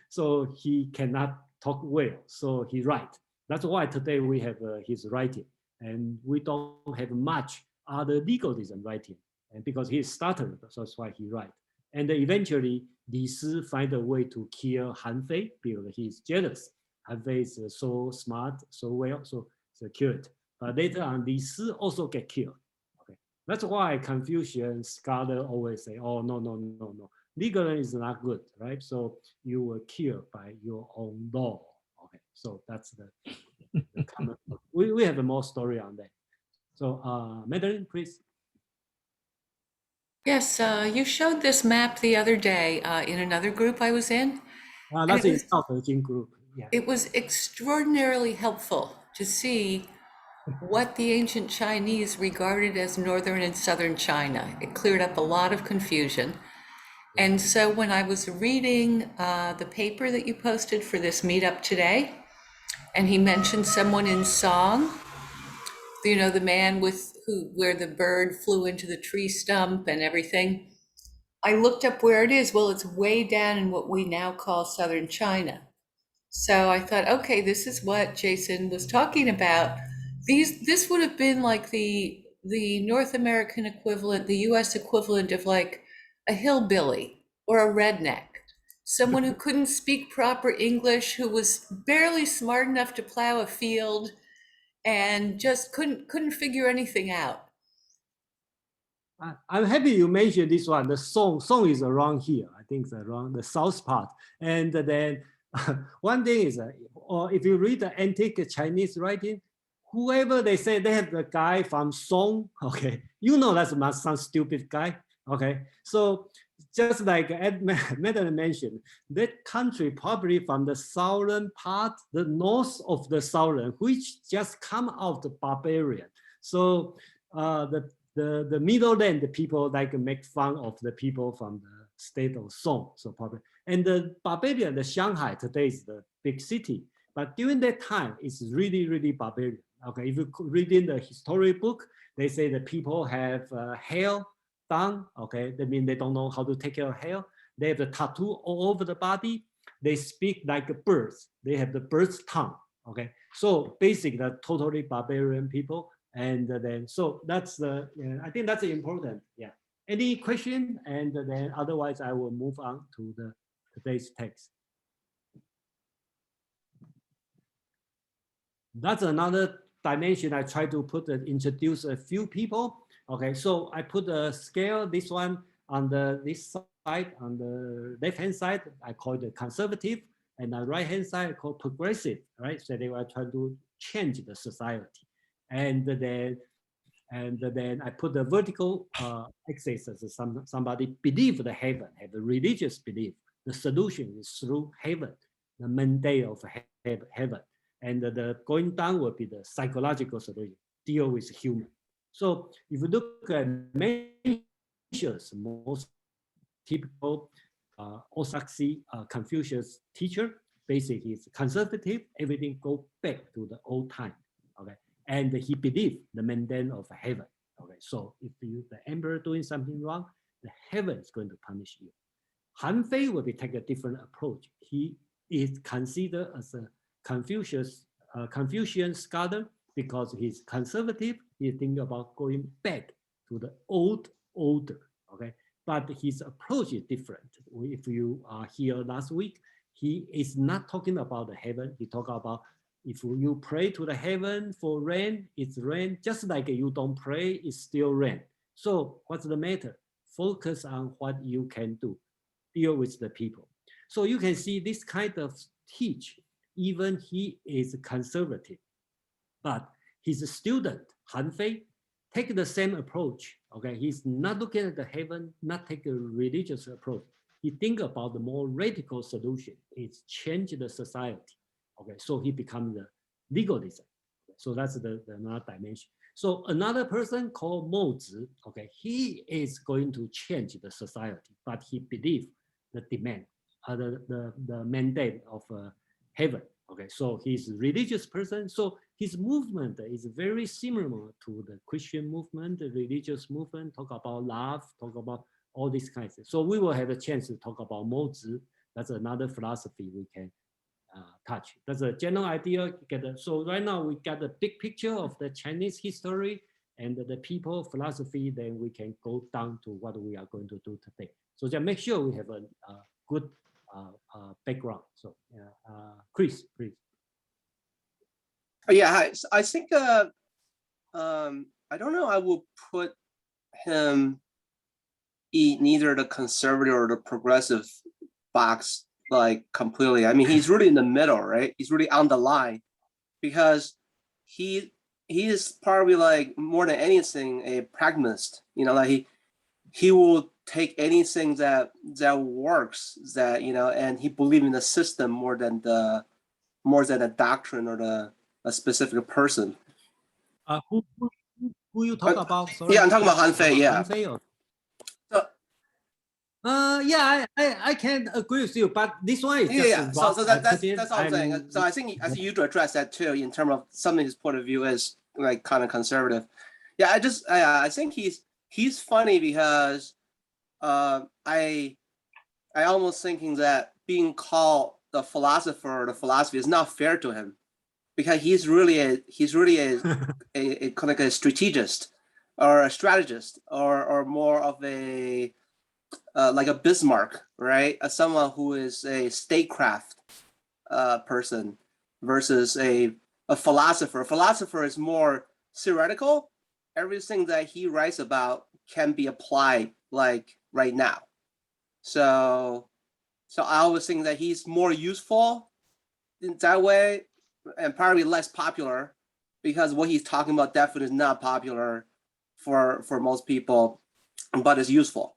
so he cannot talk well, so he write. That's why today we have his writing, and we don't have much other legalism writing, and because he started, so that's why he write. And eventually, Li Si find a way to kill Han Fei because he's jealous. Han Fei is so smart, so well, so killed. But later on, Li Si also get killed. Okay, that's why Confucian scholar always say, "Oh no, no, no, no, legalism is not good, right? So you were killed by your own law." Okay, so that's the common. We have a more story on that. So, Madeline, please. Yes, you showed this map the other day in another group I was in. That's in South Beijing group. Yeah. It was extraordinarily helpful to see what the ancient Chinese regarded as northern and southern China. It cleared up a lot of confusion. And so when I was reading the paper that you posted for this meetup today, and he mentioned someone in song, you know, the man where the bird flew into the tree stump and everything. I looked up where it is. Well, it's way down in what we now call southern China. So I thought, okay, this is what Jason was talking about. This would have been like the North American equivalent, the US equivalent of like a hillbilly or a redneck, someone who couldn't speak proper English, who was barely smart enough to plow a field and just couldn't figure anything out. I'm happy you mentioned this one. The song is around here. I think it's around the south part. And then one thing is, or if you read the antique Chinese writing, whoever they say they have the guy from Song, okay, you know that's not some stupid guy, okay? So just like Madeline mentioned, that country probably from the southern part, the north of the southern, which just come out the barbarian. So the middle land, the people like make fun of the people from the state of Song. So probably, and the barbarian, the Shanghai today is the big city, but during that time, it's really, really barbarian. Okay, if you read in the history book, they say the people have hair down. Okay, that means they don't know how to take care of hair. They have the tattoo all over the body. They speak like birds. They have the bird's tongue. Okay, so basically, the totally barbarian people. And then, so that's the, I think that's important. Yeah. Any question? And then otherwise I will move on to the today's text. That's another dimension I try to introduce a few people. Okay, so I put a scale, this one on this side, on the left-hand side, I call it conservative, and the right-hand side I call progressive, right? So they were trying to change the society. And then I put the vertical axis as somebody believe the heaven, have a religious belief. The solution is through heaven, the mandate of heaven. And the going down will be the psychological solution, deal with human. So if you look at Mencius, most typical Orthodoxy Confucius teacher, basically is conservative, everything go back to the old time. Okay. And he believed the mandate of heaven. Okay, so if the emperor doing something wrong, the heaven is going to punish you. Han Fei will take a different approach. He is considered as a Confucian scholar because he's conservative. He thinks about going back to the old order. Okay, but his approach is different. If you are here last week, he is not talking about the heaven. He talk about if you pray to the heaven for rain, it's rain. Just like you don't pray, it's still rain. So what's the matter? Focus on what you can do. Deal with the people. So you can see this kind of teach, even he is conservative, but his student, Han Fei, take the same approach. Okay, he's not looking at the heaven, not take a religious approach. He think about the more radical solution. It's change the society. Okay, so he becomes the legalism. So that's the another dimension. So another person called Mo Zi, okay, he is going to change the society, but he believes the demand, the mandate of heaven. Okay, so he's a religious person. So his movement is very similar to the Christian movement, the religious movement, talk about love, talk about all these kinds of. So we will have a chance to talk about Mo Zi. That's another philosophy we can touch. That's a general idea. So right now we got the big picture of the Chinese history and the people philosophy. Then we can go down to what we are going to do today. So just make sure we have a good background. So Chris, please. Yeah, hi. So I think I don't know. I will put him in neither the conservative or the progressive box like completely. I mean, he's really in the middle, right? He's really on the line because he is probably like more than anything a pragmatist. You know, like he will take anything that works, that, you know, and he believes in the system more than a doctrine or a specific person. Who you talk about? Sorry. Yeah, I'm talking about Han Fei. Yeah. Han Fei or... Yeah, I can agree with you, but this one is just Yeah. So rough. that's all I'm saying. So I think I see you to address that too in terms of some of his point of view is like kind of conservative. Yeah, I think he's funny because I almost thinking that being called the philosopher or the philosophy is not fair to him because he's really a kind of a strategist or a strategist or more of a like a Bismarck, right? Someone who is a statecraft person versus a philosopher. A philosopher is more theoretical. Everything that he writes about can be applied like right now. So I always think that he's more useful in that way and probably less popular because what he's talking about definitely is not popular for most people, but it's useful.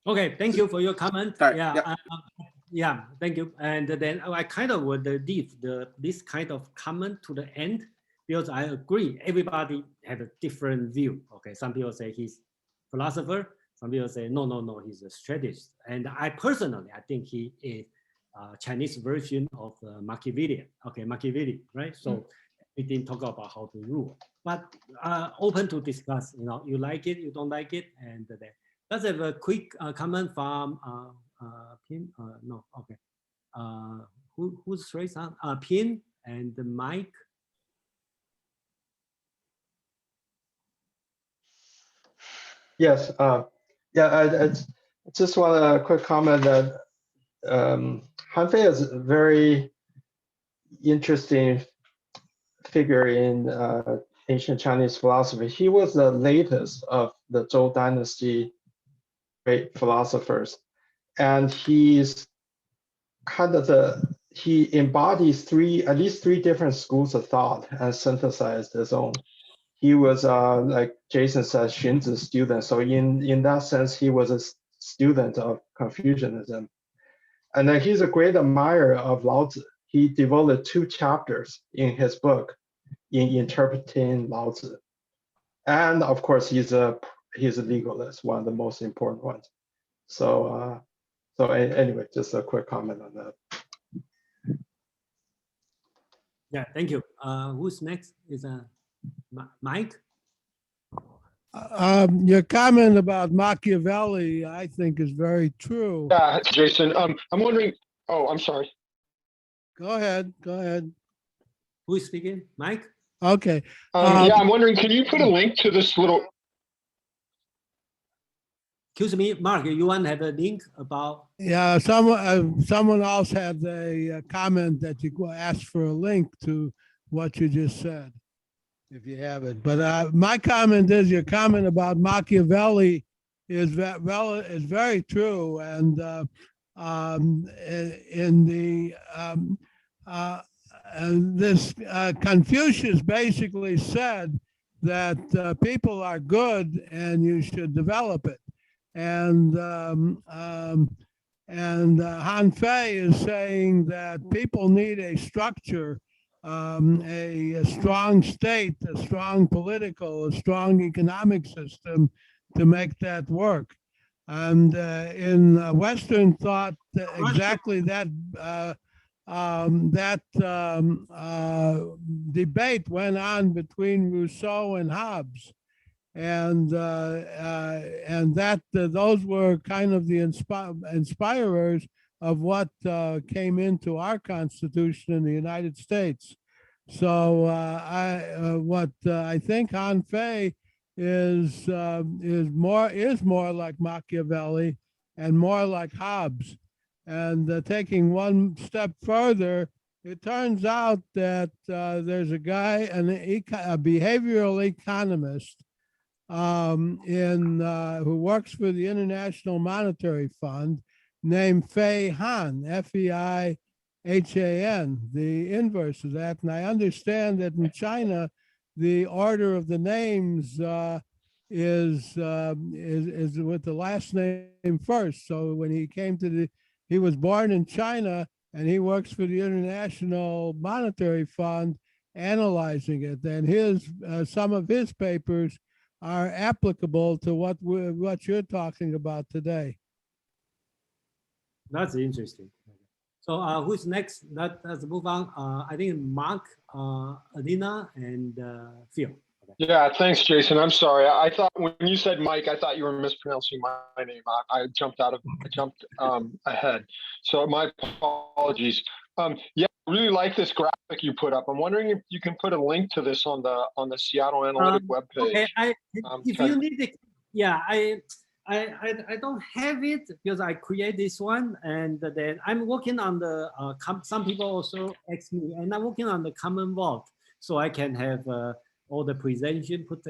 Okay, thank you for your comment. Sorry, Yeah, yeah. Yeah, thank you. And then I kind of would leave this kind of comment to the end because I agree everybody have a different view. Okay, some people say he's philosopher, some people say no, he's a strategist. And I personally, I think he is a Chinese version of Machiavelli. Okay, Machiavelli, right? So we didn't talk about how to rule, but open to discuss. You know, you like it, you don't like it, and then let's have a quick comment from Pin. No, okay. Who's raised hand? Pin and Mike. Yes. Yeah. I just want a quick comment that Han Fei is a very interesting figure in ancient Chinese philosophy. He was the latest of the Zhou dynasty great philosophers, and he's kind of he embodies at least three different schools of thought and synthesized his own. He was like Jason said, Xunzi's student. So in that sense, he was a student of Confucianism. And then he's a great admirer of Lao Tzu. He devoted 2 chapters in his book in interpreting Lao Tzu. And of course, he's a legalist, one of the most important ones. So anyway, just a quick comment on that. Yeah, thank you. Who's next? Is Mike? Your comment about Machiavelli, I think, is very true. Yeah, Jason. I'm wondering. Oh, I'm sorry. Go ahead. Who is speaking? Mike? Okay. Yeah, I'm wondering, can you put a link to this little? Excuse me, Mark, you want to have a link about? Yeah, someone else had a comment that you asked for a link to what you just said, if you have it. But my comment is your comment about Machiavelli is very true, and this Confucius basically said that people are good and you should develop it. And Han Fei is saying that people need a structure, a strong state, a strong political, a strong economic system to make that work. And in Western thought, exactly that debate went on between Rousseau and Hobbes. And that those were kind of the inspirers of what came into our Constitution in the United States. So I think Han Fei is more like Machiavelli and more like Hobbes. And taking one step further, it turns out that there's a guy, a behavioral economist, who works for the International Monetary Fund, named Fei Han, Feihan. The inverse of that. And I understand that in China, the order of the names is with the last name first. So when he was born in China and he works for the International Monetary Fund, analyzing it. And some of his papers are applicable to what you're talking about today. That's interesting. So who's next? Let's move on. I think Mark, Alina, and Phil. Yeah, thanks, Jason. I'm sorry. I thought when you said Mike, I thought you were mispronouncing my name. I jumped ahead. So my apologies. Yeah, I really like this graphic you put up. I'm wondering if you can put a link to this on the Seattle Analytic webpage. Okay, if you need it, yeah, I don't have it because I create this one, and then I'm working on the some people also ask me, and I'm working on the Common Vault, so I can have all the presentation put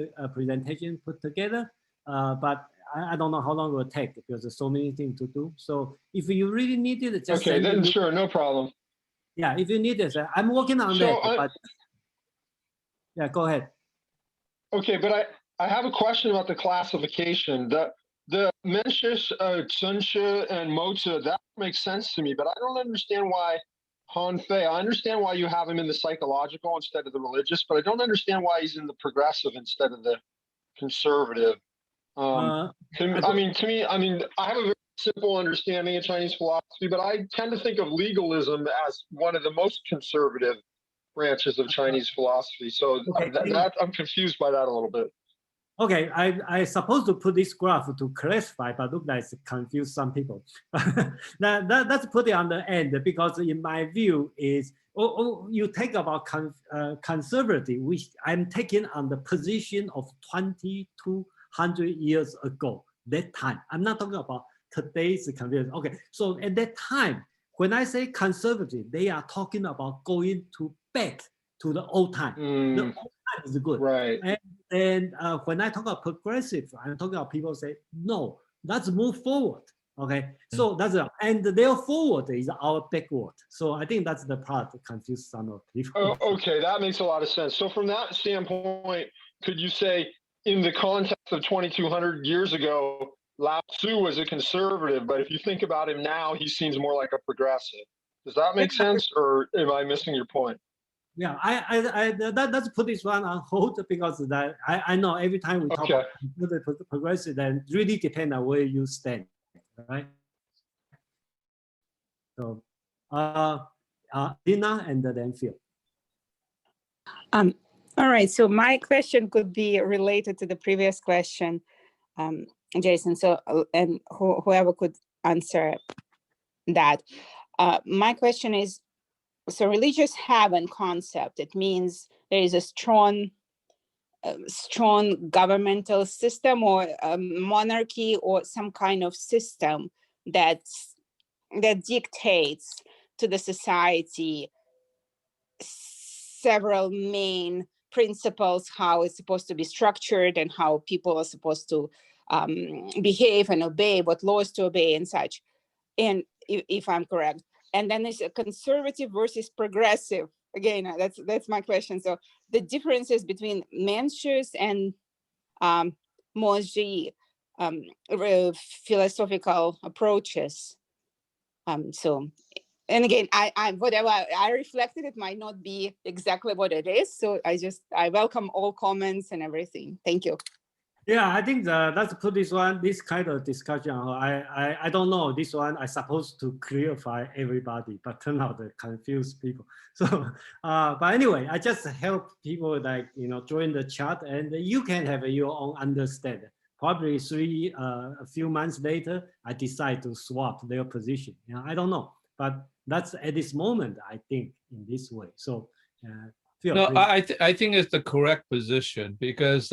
together. But I don't know how long it will take because there's so many things to do. So if you really need it, just okay, then sure, no problem. Yeah, if you need it, I'm working on that. But yeah, go ahead. Okay, but I have a question about the classification. The Mencius, Sunsha, and Moza, that makes sense to me, but I don't understand why Han Fei. I understand why you have him in the psychological instead of the religious, but I don't understand why he's in the progressive instead of the conservative. To me, I have a very simple understanding of Chinese philosophy, but I tend to think of legalism as one of the most conservative branches of Chinese philosophy. So okay. I'm confused by that a little bit. Okay, I supposed to put this graph to clarify, but look like it's confused some people. Let's put it on the end because in my view is, you take about conservative, which I'm taking on the position of 2,200 years ago, that time. I'm not talking about today's confusion. Okay, so at that time, when I say conservative, they are talking about going back to the old time. The old time is good. Right. And when I talk about progressive, I'm talking about people say, no, let's move forward. Okay, so that's and their forward is our backward. So I think that's the part that confuses some of people. Oh, okay, that makes a lot of sense. So from that standpoint, could you say in the context of 2,200 years ago, Lao Tzu was a conservative, but if you think about him now, he seems more like a progressive. Does that make sense, or am I missing your point? Yeah, let's put this one on hold because that I know every time we talk about progressive, then really depend on where you stand, right? So, Dina and then Phil. All right, so my question could be related to the previous question, Jason. So, and whoever could answer that. My question is, so religious heaven concept, it means there is a strong governmental system or monarchy or some kind of system that dictates to the society several main principles, how it's supposed to be structured and how people are supposed to behave and obey, what laws to obey and such. And if I'm correct. And then there's a conservative versus progressive. Again, that's my question. So the differences between Mencius and Mozi philosophical approaches. So, and again, whatever I reflected, it might not be exactly what it is. So I welcome all comments and everything. Thank you. Yeah, I think let's put this kind of discussion. I don't know this one. I supposed to clarify everybody, but turn out to confuse people. So, but anyway, I just help people join the chat, and you can have your own understanding. Probably a few months later, I decide to swap their position. I don't know, but that's at this moment, I think in this way. So, no, I think it's the correct position because.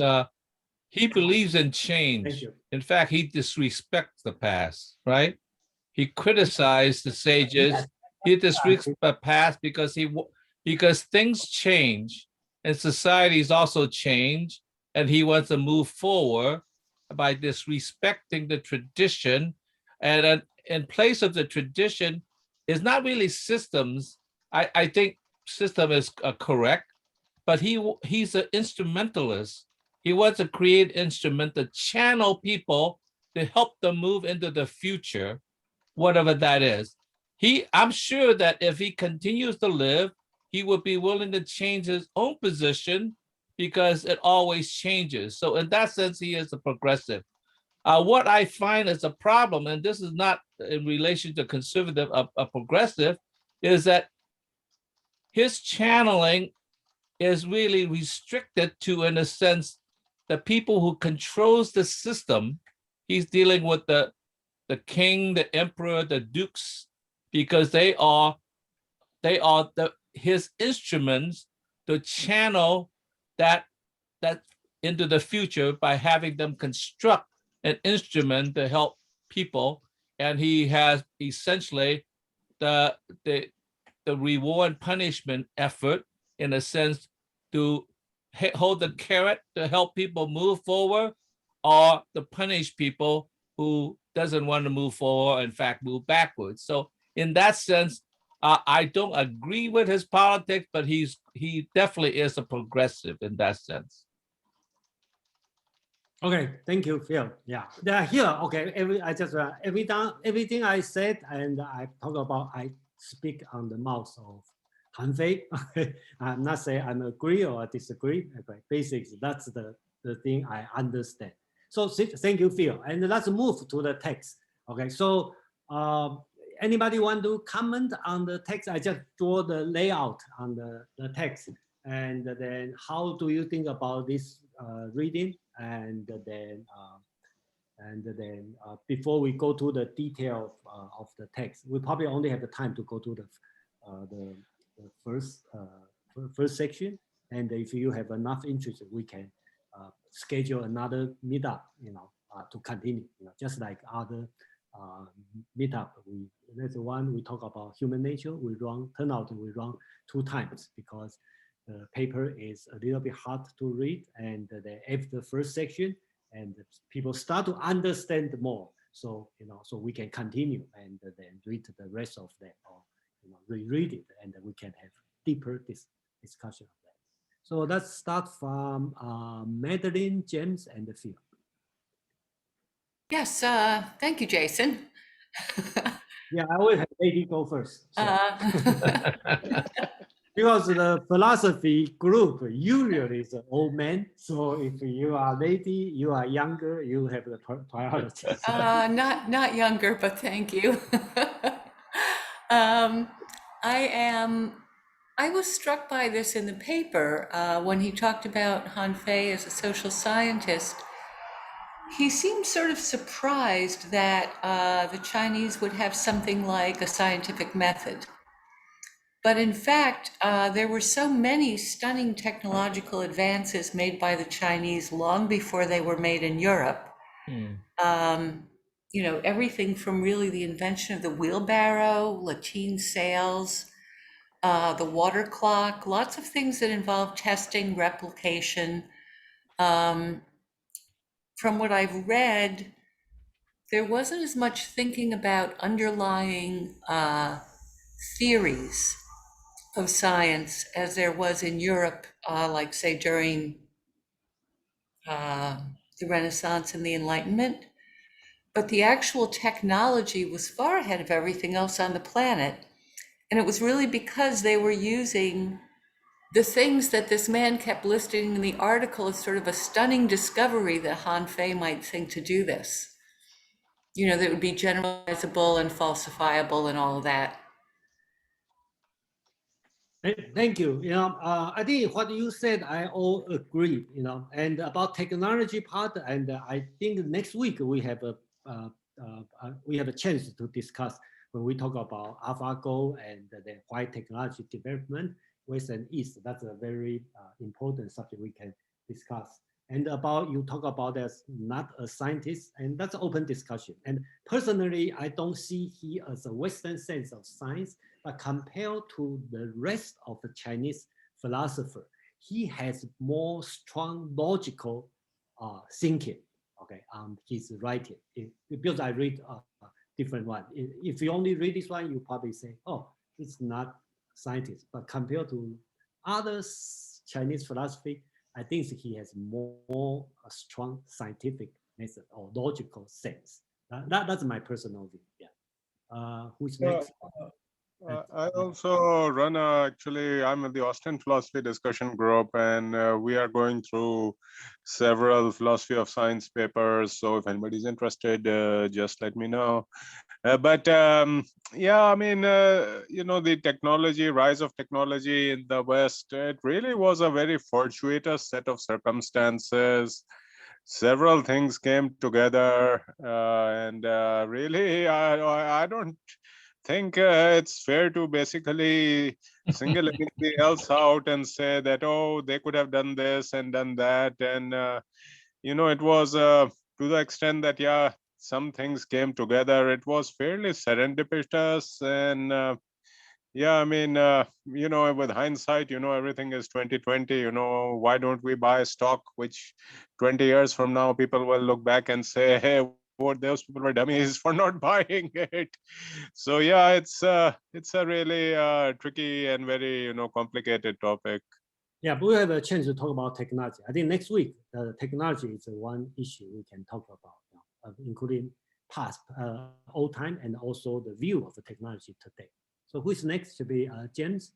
He believes in change. In fact, he disrespects the past, right? He criticized the sages. He disrespects the past because things change and societies also change, and he wants to move forward by disrespecting the tradition. And in place of the tradition is not really systems. I think system is correct, but he's an instrumentalist. He wants to create an instrument to channel people to help them move into the future, whatever that is. I'm sure that if he continues to live, he would be willing to change his own position because it always changes. So in that sense, he is a progressive. What I find is a problem, and this is not in relation to conservative, a progressive, is that his channeling is really restricted to, in a sense, the people who controls the system. He's dealing with the king, the emperor, the dukes, because they are his instruments to channel that into the future by having them construct an instrument to help people. And he has essentially the reward punishment effort, in a sense, to hold the carrot to help people move forward, or to punish people who doesn't want to move forward, in fact, move backwards. So in that sense, I don't agree with his politics, but he definitely is a progressive in that sense. Okay, thank you, Phil. Yeah, here. Okay, everything I said and I talk about, I speak on the mouth of Han Fei. I'm not saying I agree or disagree. Okay, basics. That's the thing I understand. So thank you, Phil. And let's move to the text. Okay, so anybody want to comment on the text? I just draw the layout on the text, and then how do you think about this reading? And then before we go to the detail of the text, we probably only have the time to go to the first section. And if you have enough interest, we can schedule another meetup, to continue, just like other meetup. There's one we talk about human nature. We run 2 times because the paper is a little bit hard to read, and after the first section, and people start to understand more. So so we can continue and then read the rest of them, or reread it, and we can have deeper discussion of that. So let's start from Madeline, James, and Phil. Yes, thank you, Jason. Yeah, I will have lady go first. So. Because the philosophy group usually is an old man. So if you are lady, you are younger, you have the priority. Not younger, but thank you. I was struck by this in the paper when he talked about Han Fei as a social scientist. He seemed sort of surprised that the Chinese would have something like a scientific method. But in fact, there were so many stunning technological advances made by the Chinese long before they were made in Europe. Everything from really the invention of the wheelbarrow, lateen sails, the water clock, lots of things that involve testing, replication. From what I've read, there wasn't as much thinking about underlying theories of science as there was in Europe, like say during the Renaissance and the Enlightenment. But the actual technology was far ahead of everything else on the planet. And it was really because they were using the things that this man kept listing in the article as sort of a stunning discovery that Han Fei might think to do this. That would be generalizable and falsifiable and all of that. Thank you. I think what you said, I all agree. And about technology part, and I think next week we have a chance to discuss when we talk about AlphaGo and the why technology development, West and East. That's a very important subject we can discuss. And you talk about as not a scientist, and that's an open discussion. And personally, I don't see he as a Western sense of science, but compared to the rest of the Chinese philosopher, he has more strong logical thinking. Okay, his writing. Because I read a different one. If you only read this one, you probably say, "Oh, it's not scientist." But compared to other Chinese philosophy, I think he has more a strong scientific method or logical sense. That's my personal view. Yeah. Who's next? I also run actually, I'm in the Austin Philosophy Discussion Group, and we are going through several philosophy of science papers. So if anybody's interested, just let me know. Yeah, I mean, the technology, rise of technology in the West, it really was a very fortuitous set of circumstances. Several things came together, and really, I don't think it's fair to basically single anything else out and say that, oh, they could have done this and done that. And, it was to the extent that, yeah, some things came together. It was fairly serendipitous. And yeah, I mean, with hindsight, everything is 2020. Why don't we buy stock, which 20 years from now, people will look back and say, hey, what those people were dummies for not buying it. So yeah, it's a really tricky and very complicated topic. Yeah, but we have a chance to talk about technology. I think next week, technology is one issue we can talk about, including past, old time, and also the view of the technology today. So who is next? Should be James.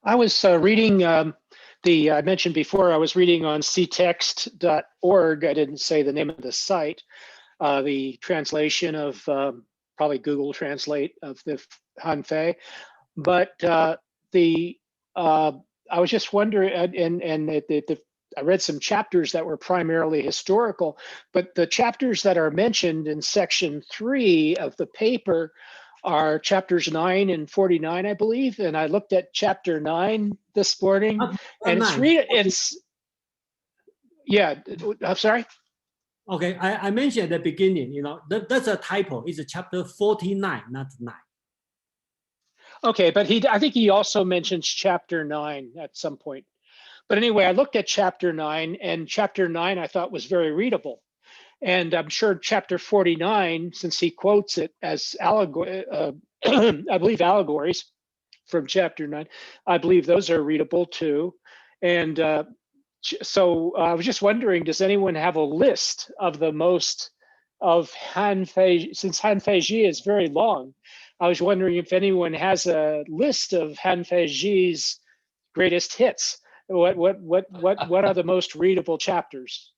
I was reading I mentioned before, I was reading on ctext.org. I didn't say the name of the site. The translation of probably Google Translate of the Han Fei, but I was just wondering, I read some chapters that were primarily historical, but the chapters that are mentioned in section 3 of the paper are chapters 9 and 49, I believe. And I looked at chapter 9 this morning, and yeah, I'm sorry. Okay, I mentioned at the beginning, that's a typo. It's a chapter 49, not 9. Okay, but I think he also mentions chapter 9 at some point. But anyway, I looked at chapter 9, and chapter 9 I thought was very readable. And I'm sure chapter 49, since he quotes it as allegory, I believe allegories from chapter 9, I believe those are readable too. And so I was just wondering, does anyone have a list of the most of Han Fei, since Han Feizi is very long, I was wondering if anyone has a list of Han Feizi's greatest hits. What are the most readable chapters?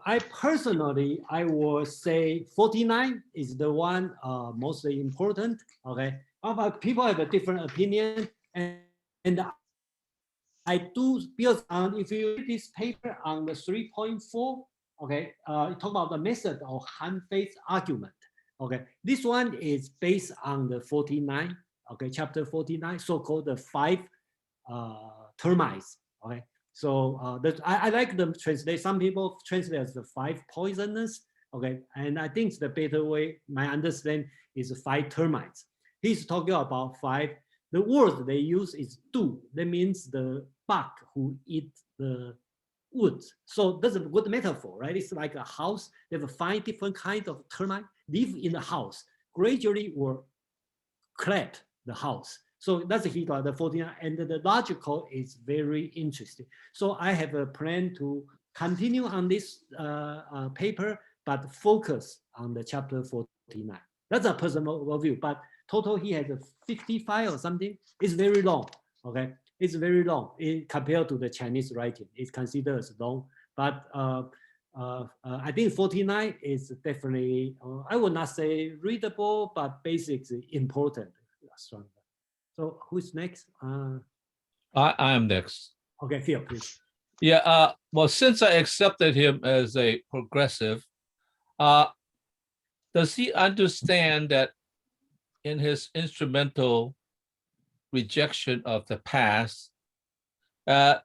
I personally, I will say 49 is the one mostly important. Okay, but people have a different opinion, and I do build on, if you read this paper on the 3.4, okay, talk about the method of Han Fei's argument. Okay, this one is based on the 49, okay, chapter 49, so-called the 5 termites. Okay, so I like them translate. Some people translate as the 5 poisonous. Okay, and I think the better way, my understanding, is 5 termites. He's talking about 5. The word they use is du. That means the bug who eat the wood. So that's a good metaphor, right? It's like a house. They have 5 different kinds of termites live in the house. Gradually will collect the house. So that's the 49, and the logical is very interesting. So I have a plan to continue on this paper, but focus on the chapter 49. That's a personal view, but total he has a 55 or something. It's very long, okay? It's very long compared to the Chinese writing. It's considered as long, but I think 49 is definitely, I would not say readable, but basically important. So who's next? I am next. Okay, Phil, please. Yeah, well, since I accepted him as a progressive, does he understand that in his instrumental rejection of the past, that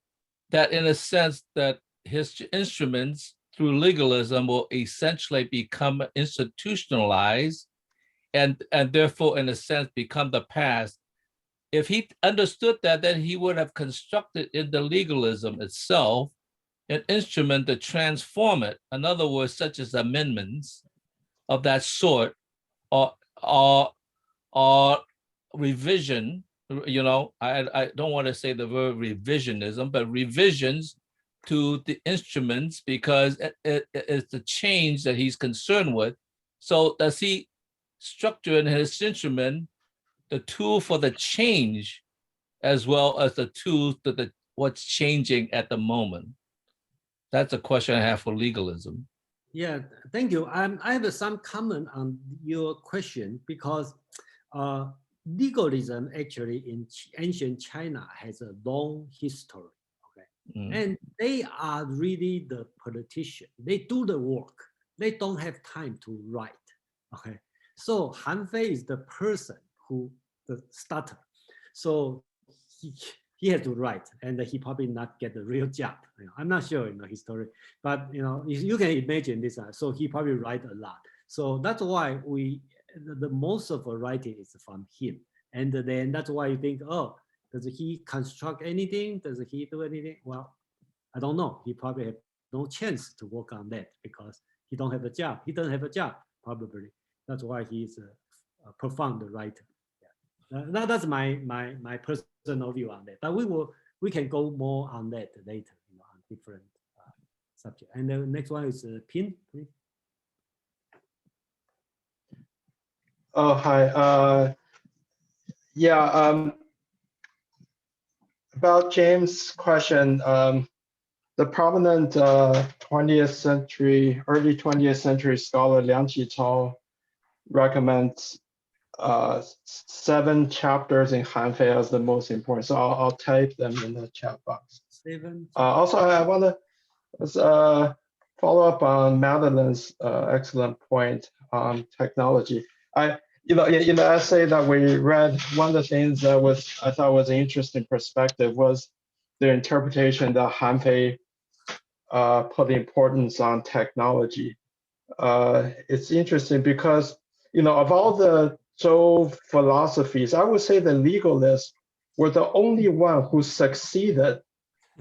in a sense that his instruments through legalism will essentially become institutionalized and therefore in a sense become the past? If he understood that, then he would have constructed in the legalism itself an instrument to transform it. In other words, such as amendments of that sort, or revision. I don't want to say the word revisionism, but revisions to the instruments, because it's the change that he's concerned with. So does he structure in his instrument the tool for the change as well as the tool to what's changing at the moment? That's a question I have for legalism. Yeah, thank you. I have some comment on your question because legalism actually in ancient China has a long history. And they are really the politician. They do the work. They don't have time to write. Okay. So Han Fei is the person who the starter. So he had to write, and he probably not get the real job. I'm not sure in the history, but you can imagine this. So he probably write a lot. So that's why the most of the writing is from him, and then that's why you think, oh, does he construct anything? Does he do anything? Well, I don't know. He probably have no chance to work on that because he don't have a job. He doesn't have a job, probably. That's why he's a profound writer. Yeah. That's my personal view on that. But we can go more on that later, on different subject. And the next one is Pin, please. Oh, hi. Yeah. About James' question, the prominent 20th century, early 20th century scholar Liang Qitao recommends 7 chapters in Han Fei as the most important. So I'll type them in the chat box. 7. Also, I want to follow up on Madeline's excellent point on technology. In the essay that we read, one of the things that I thought was an interesting perspective was the interpretation that Han Fei put the importance on technology. It's interesting because, of all the Zhou philosophies, I would say the legalists were the only one who succeeded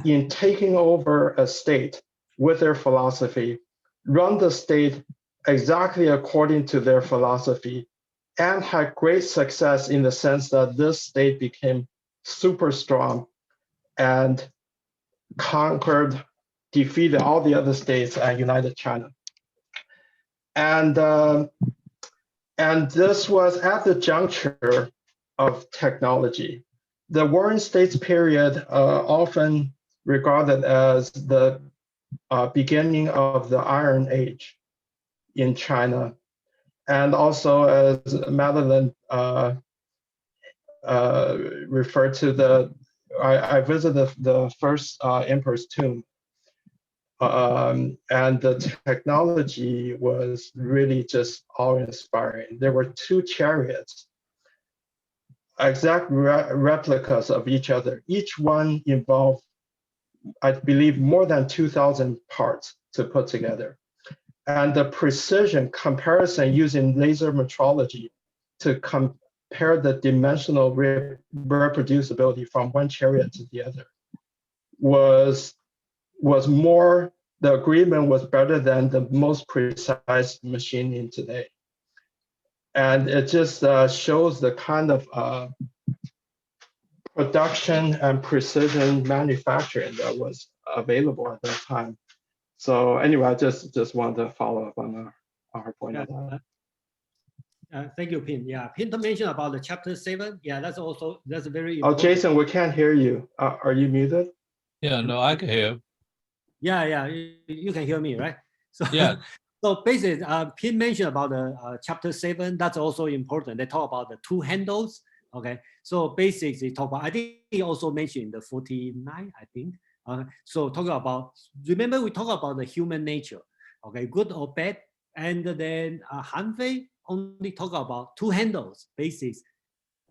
in taking over a state with their philosophy, run the state exactly according to their philosophy, and had great success in the sense that this state became super strong and defeated all the other states and united China. And this was at the juncture of technology. The Warring States period, often regarded as the beginning of the Iron Age in China. And also, as Madeline referred to, I visited the first emperor's tomb. And the technology was really just awe-inspiring. There were 2 chariots, exact replicas of each other. Each one involved, I believe, more than 2,000 parts to put together. And the precision comparison using laser metrology to compare the dimensional reproducibility from one chariot to the other was more, the agreement was better than the most precise machining today. And it just shows the kind of production and precision manufacturing that was available at that time. So anyway, I just wanted to follow up on our point on that. Thank you, Pin. Yeah, Pin mentioned about the chapter 7. Yeah, that's very important. Oh, Jason, we can't hear you. Are you muted? Yeah, no, I can hear. Yeah, you can hear me, right? So yeah. So basically, Pin mentioned about the chapter 7. That's also important. They talk about the 2 handles. Okay, so basically talk about. I think he also mentioned the 49. I think. So talk about. Remember we talk about the human nature. Okay, good or bad, and then Han Fei only talk about 2 handles, basics,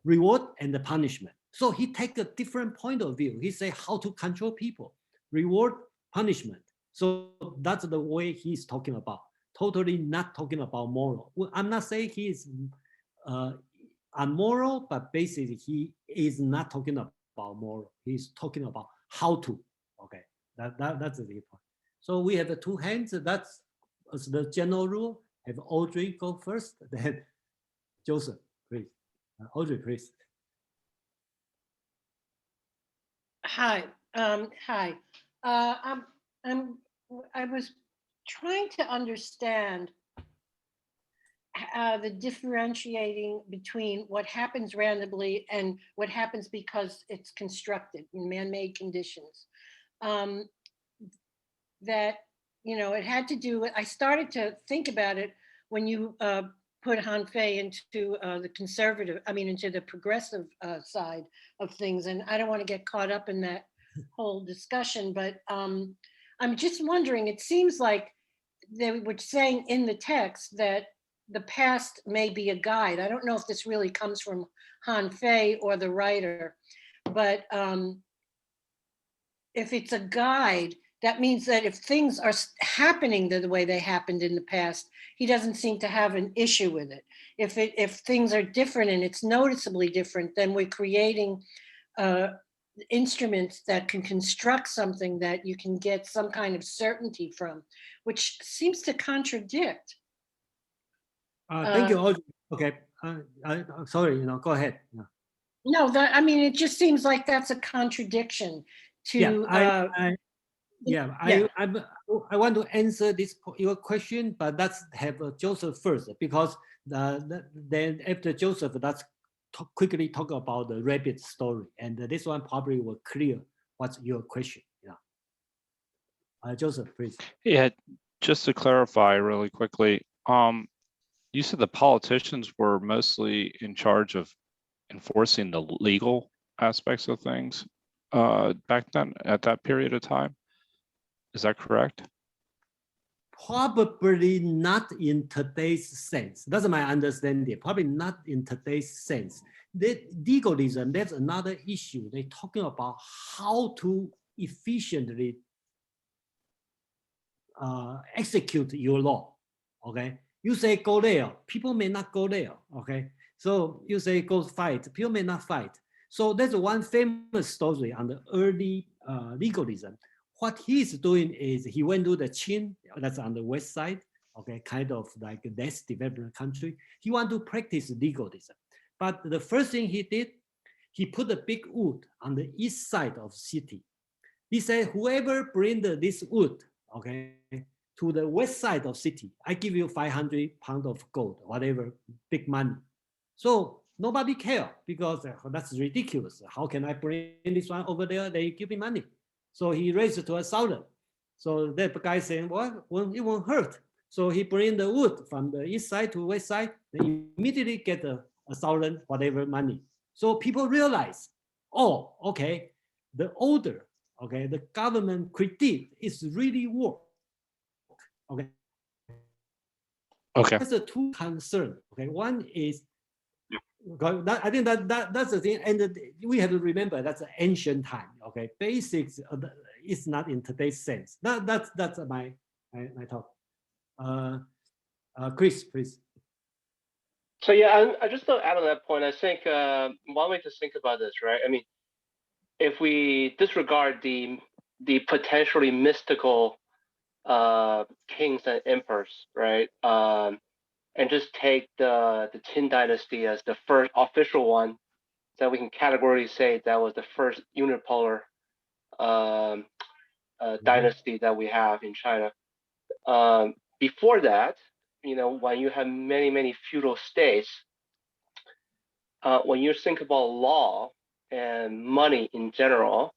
reward and the punishment. So he take a different point of view. He say how to control people, reward, punishment. So that's the way he's talking about. Totally not talking about moral. Well, I'm not saying he is unmoral, but basically he is not talking about moral. He's talking about how to. Okay, that's the point. So we have the 2 hands. That's the general rule. Have Audrey go first, then Joseph, please. Audrey, please. Hi. Hi. I was trying to understand the differentiating between what happens randomly and what happens because it's constructed in man-made conditions. That, you know, it had to do with, I started to think about it when you put Han Fei into the conservative, I mean, into the progressive side of things. And I don't want to get caught up in that whole discussion, but I'm just wondering, it seems like they were saying in the text that the past may be a guide. I don't know if this really comes from Han Fei or the writer, but if it's a guide, that means that if things are happening the way they happened in the past, he doesn't seem to have an issue with it. If things are different and it's noticeably different, then we're creating instruments that can construct something that you can get some kind of certainty from, which seems to contradict. Thank you, Audrey. Okay, I'm sorry, you know, go ahead. Yeah. No, I mean, it just seems like that's a contradiction to. I want to answer your question, but let's have Joseph first, because then after Joseph, let's quickly talk about the rabbit story, and this one probably will clear what's your question. Yeah, Joseph, please. Yeah, just to clarify really quickly, you said the politicians were mostly in charge of enforcing the legal aspects of things back then at that period of time. Is that correct? Probably not in today's sense. That's my understanding. Probably not in today's sense. The legalism, that's another issue. They're talking about how to efficiently execute your law. Okay, you say go there, people may not go there. Okay, so you say go fight, people may not fight. So there's one famous story on the early legalism. What he's doing is he went to the Qin, that's on the west side, okay, kind of like a less developed country. He wanted to practice legalism. But the first thing he did, he put a big wood on the east side of the city. He said, whoever bring this wood, okay, to the west side of city, I give you 500 pounds of gold, whatever, big money. So nobody care because that's ridiculous. How can I bring this one over there? They give me money. So he raised it to 1,000. So that guy saying, well, it won't hurt. So he bring the wood from the east side to west side, they immediately get 1,000 whatever money. So people realize, oh, okay, the order, okay, the government critique is really work. Okay. Okay. That's the two concerns. Okay, one is, I think that's the thing, and we have to remember that's an ancient time. Okay, basics is not in today's sense. That's my talk. Chris, please. So yeah, I just to add on that point. I think one way to think about this, right? I mean, if we disregard the potentially mystical kings and emperors, right? And just take the Qin dynasty as the first official one, that we can categorically say that was the first unipolar dynasty that we have in China. Before that, you know, when you have many feudal states, when you think about law and money in general,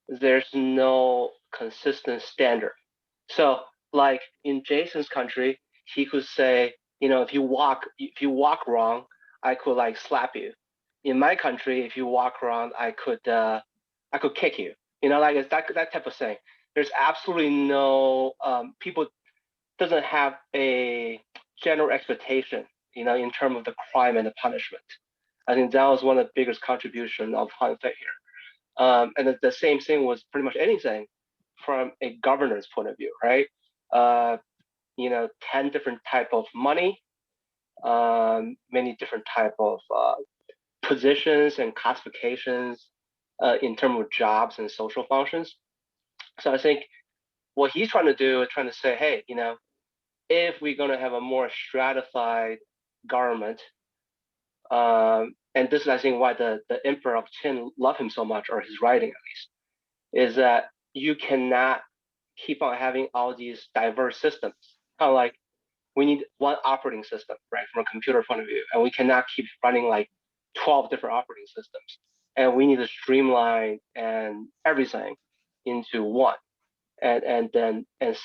there's no consistent standard. So like in Jason's country, he could say, you know, if you walk wrong, I could like slap you. In my country, if you walk wrong, I could kick you. You know, like it's that type of thing. There's absolutely no people doesn't have a general expectation, you know, in terms of the crime and the punishment. I think that was one of the biggest contributions of Han Fei here. And the same thing was pretty much anything from a governor's point of view, right? You know, 10 different type of money, many different type of positions and classifications in terms of jobs and social functions. So I think what he's trying to do is trying to say, hey, you know, if we're going to have a more stratified government, and this is, I think, why the emperor of Qin loved him so much, or his writing at least, is that you cannot keep on having all these diverse systems. Kind of like we need one operating system, right, from a computer point of view, and we cannot keep running like 12 different operating systems. And we need to streamline and everything into one, and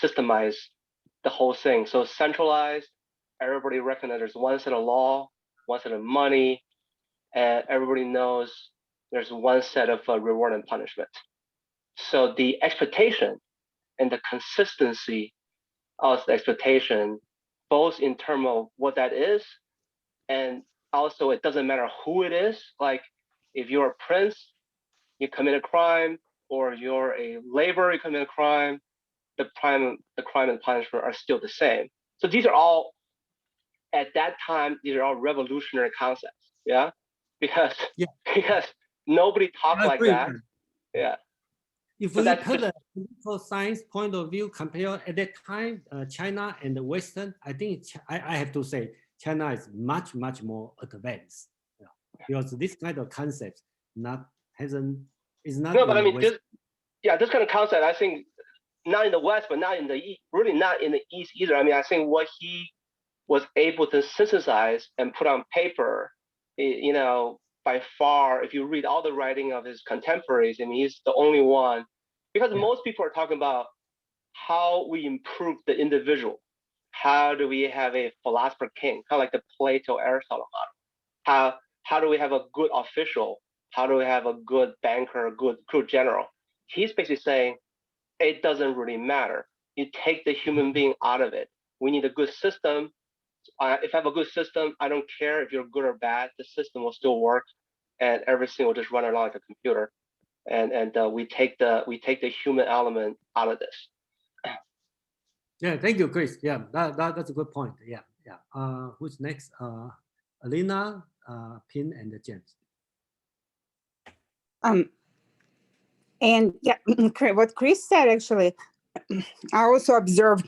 systemize the whole thing. So centralized, everybody recognizes there's one set of law, one set of money, and everybody knows there's one set of reward and punishment. So the expectation and the consistency of the expectation, both in terms of what that is, and also it doesn't matter who it is. Like if you're a prince, you commit a crime, or you're a laborer, you commit a crime, the crime and punishment are still the same. So these are all, at that time, these are all revolutionary concepts, yeah? Because nobody talked like that, yeah. If so we that's put just, a political science point of view, compare at that time, China and the Western, I think I have to say, China is much, much more advanced. Yeah. Because this kind of concept is not no, but I mean, this kind of concept, I think, not in the West, but not in the East, really not in the East either. I mean, I think what he was able to synthesize and put on paper, you know, by far, if you read all the writing of his contemporaries, I mean, he's the only one, because most people are talking about how we improve the individual. How do we have a philosopher king, kind of like the Plato Aristotle model? How do we have a good official? How do we have a good banker, a good general? He's basically saying it doesn't really matter. You take the human being out of it. We need a good system. If I have a good system, I don't care if you're good or bad, the system will still work, and everything will just run along like a computer. And we take the human element out of this. Yeah, thank you, Chris. Yeah, that's a good point. Yeah. Who's next? Alina, Pin, and James. And yeah, what Chris said, actually, I also observed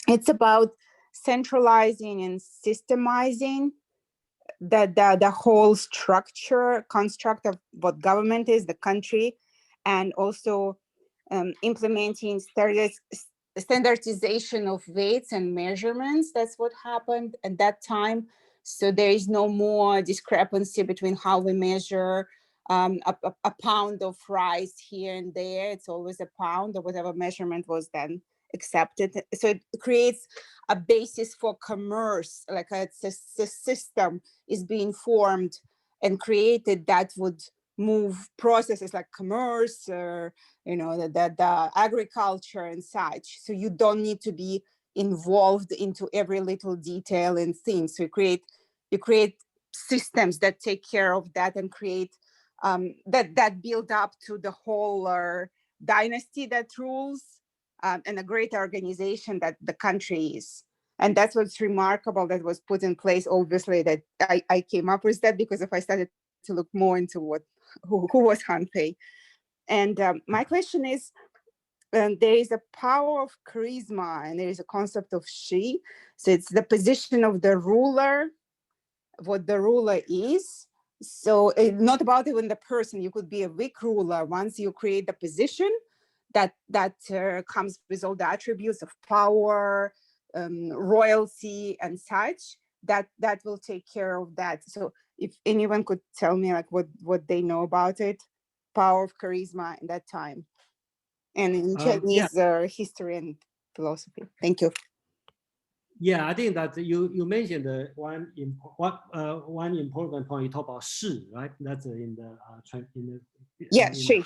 it's about centralizing and systemizing the whole construct of what government is, the country, and also implementing standardization of weights and measurements. That's what happened at that time. So there is no more discrepancy between how we measure a pound of rice here and there. It's always a pound, or whatever measurement was then accepted. So it creates a basis for commerce, like a system is being formed and created that would move processes like commerce, or the agriculture and such. So you don't need to be involved into every little detail and thing. So you create systems that take care of that and create that build up to the whole dynasty that rules, and a great organization that the country is. And that's what's remarkable that was put in place. Obviously, that I came up with that because if I started to look more into who was Han Fei. And my question is, there is a power of charisma and there is a concept of shi. So it's the position of the ruler, what the ruler is. So it's not about even the person. You could be a weak ruler. Once you create the position, that comes with all the attributes of power, royalty and such, that will take care of that. So if anyone could tell me like what they know about it, power of charisma in that time, and in Chinese history and philosophy. Thank you. Yeah, I think that you mentioned one important point. You talk about shi, right? That's in the shi.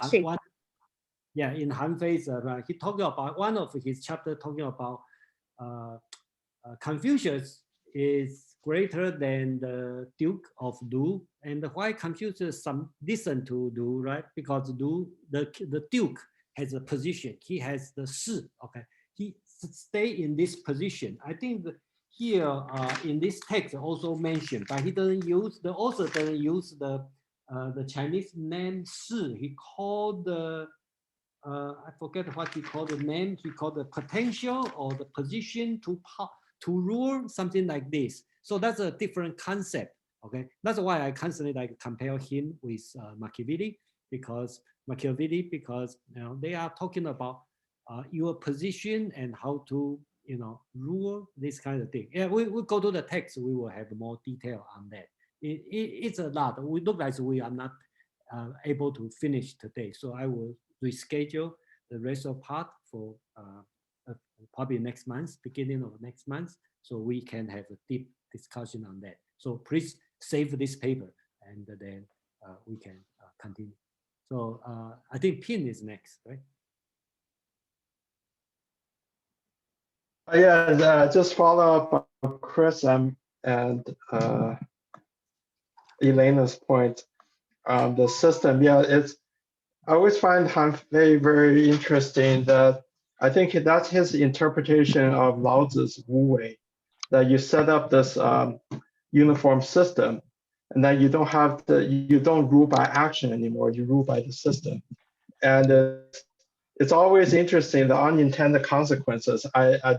Yeah, in Han Fei's, he talking about one of his chapters talking about Confucius is greater than the Duke of Lu, and why Confucius listen to Lu, right? Because Lu, the Duke has a position. He has the shi. Okay, he stay in this position. I think here in this text also mentioned, but he doesn't use, the author doesn't use the Chinese name shi. He called the I forget what he called the name. He called the potential or the position to rule, something like this. So that's a different concept. Okay, that's why I constantly compare him with Machiavelli, because they are talking about your position and how to rule, this kind of thing. Yeah, we go to the text, we will have more detail on that. It's a lot. We look like we are not able to finish today, so I will reschedule the rest of part for probably next month, beginning of next month, so we can have a deep discussion on that. So please save this paper, and then we can continue. So I think Pin is next, right? Yeah, just follow up on Chris and Elena's point. The system, yeah, I always find Han Fei very interesting. That I think that's his interpretation of Lao Tzu's Wu Wei, that you set up this uniform system, and then you don't rule by action anymore. You rule by the system, and it's always interesting, the unintended consequences. I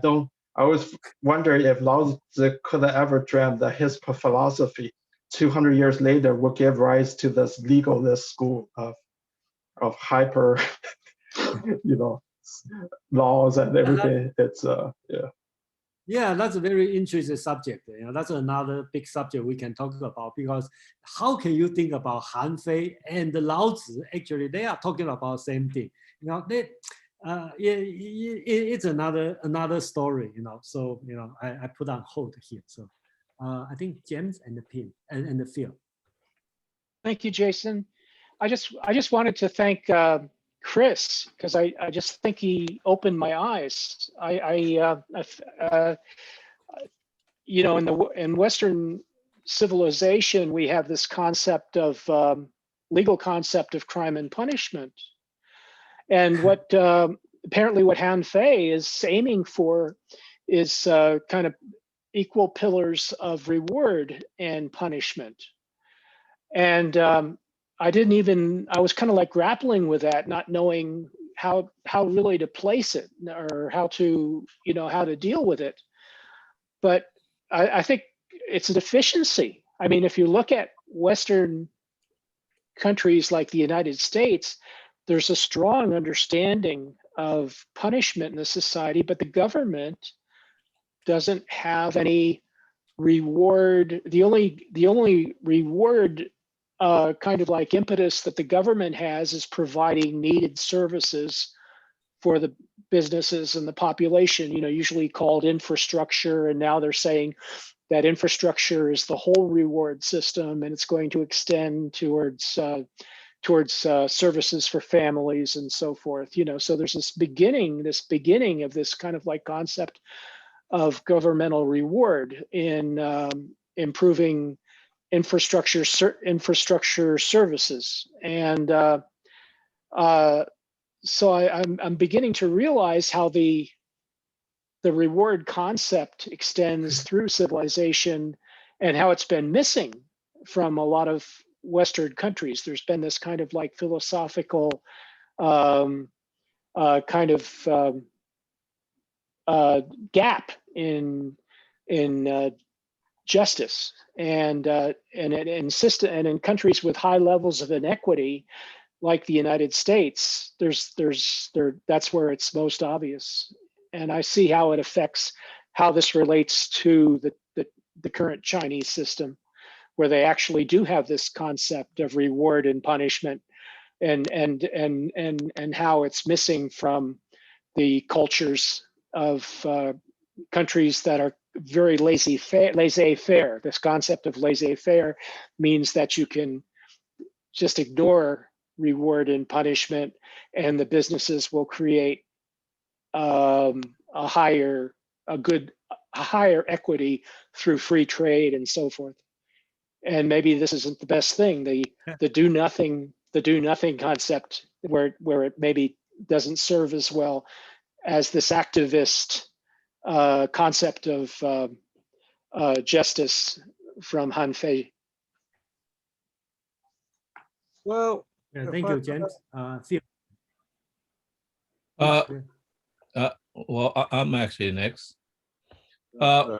always wonder if Lao Tzu could have ever dreamt that his philosophy 200 years later will give rise to this legalist school of hyper, laws and everything. It's yeah. Yeah, that's a very interesting subject. That's another big subject we can talk about, because how can you think about Han Fei and Lao Tzu? Actually, they are talking about the same thing. It's another story. So I put on hold here. So I think James and the Pin and the Phil. Thank you, Jason. I just wanted to thank Chris, because I just think he opened my eyes. In Western civilization, we have this concept of legal concept of crime and punishment, and what apparently what Han Fei is aiming for is kind of equal pillars of reward and punishment. And I was kind of like grappling with that, not knowing how really to place it, or how to deal with it. But I think it's a deficiency. I mean, if you look at Western countries like the United States, there's a strong understanding of punishment in the society, but the government doesn't have any reward. The only reward kind of like impetus that the government has is providing needed services for the businesses and the population, usually called infrastructure. And now they're saying that infrastructure is the whole reward system, and it's going to extend towards services for families and so forth. So there's this beginning of this kind of like concept of governmental reward in improving infrastructure services. And so I'm beginning to realize how the reward concept extends through civilization, and how it's been missing from a lot of Western countries. There's been this kind of like philosophical kind of gap in justice, and in countries with high levels of inequity like the United States, that's where it's most obvious. And I see how it affects how this relates to the current Chinese system, where they actually do have this concept of reward and punishment, and how it's missing from the cultures of countries that are very laissez-faire. This concept of laissez-faire means that you can just ignore reward and punishment, and the businesses will create a higher equity through free trade and so forth. And maybe this isn't the best thing. The do nothing concept, where it maybe doesn't serve as well as this activist concept of justice from Han Fei. Well, thank you, James. Phil. Well, I'm actually next. Yeah,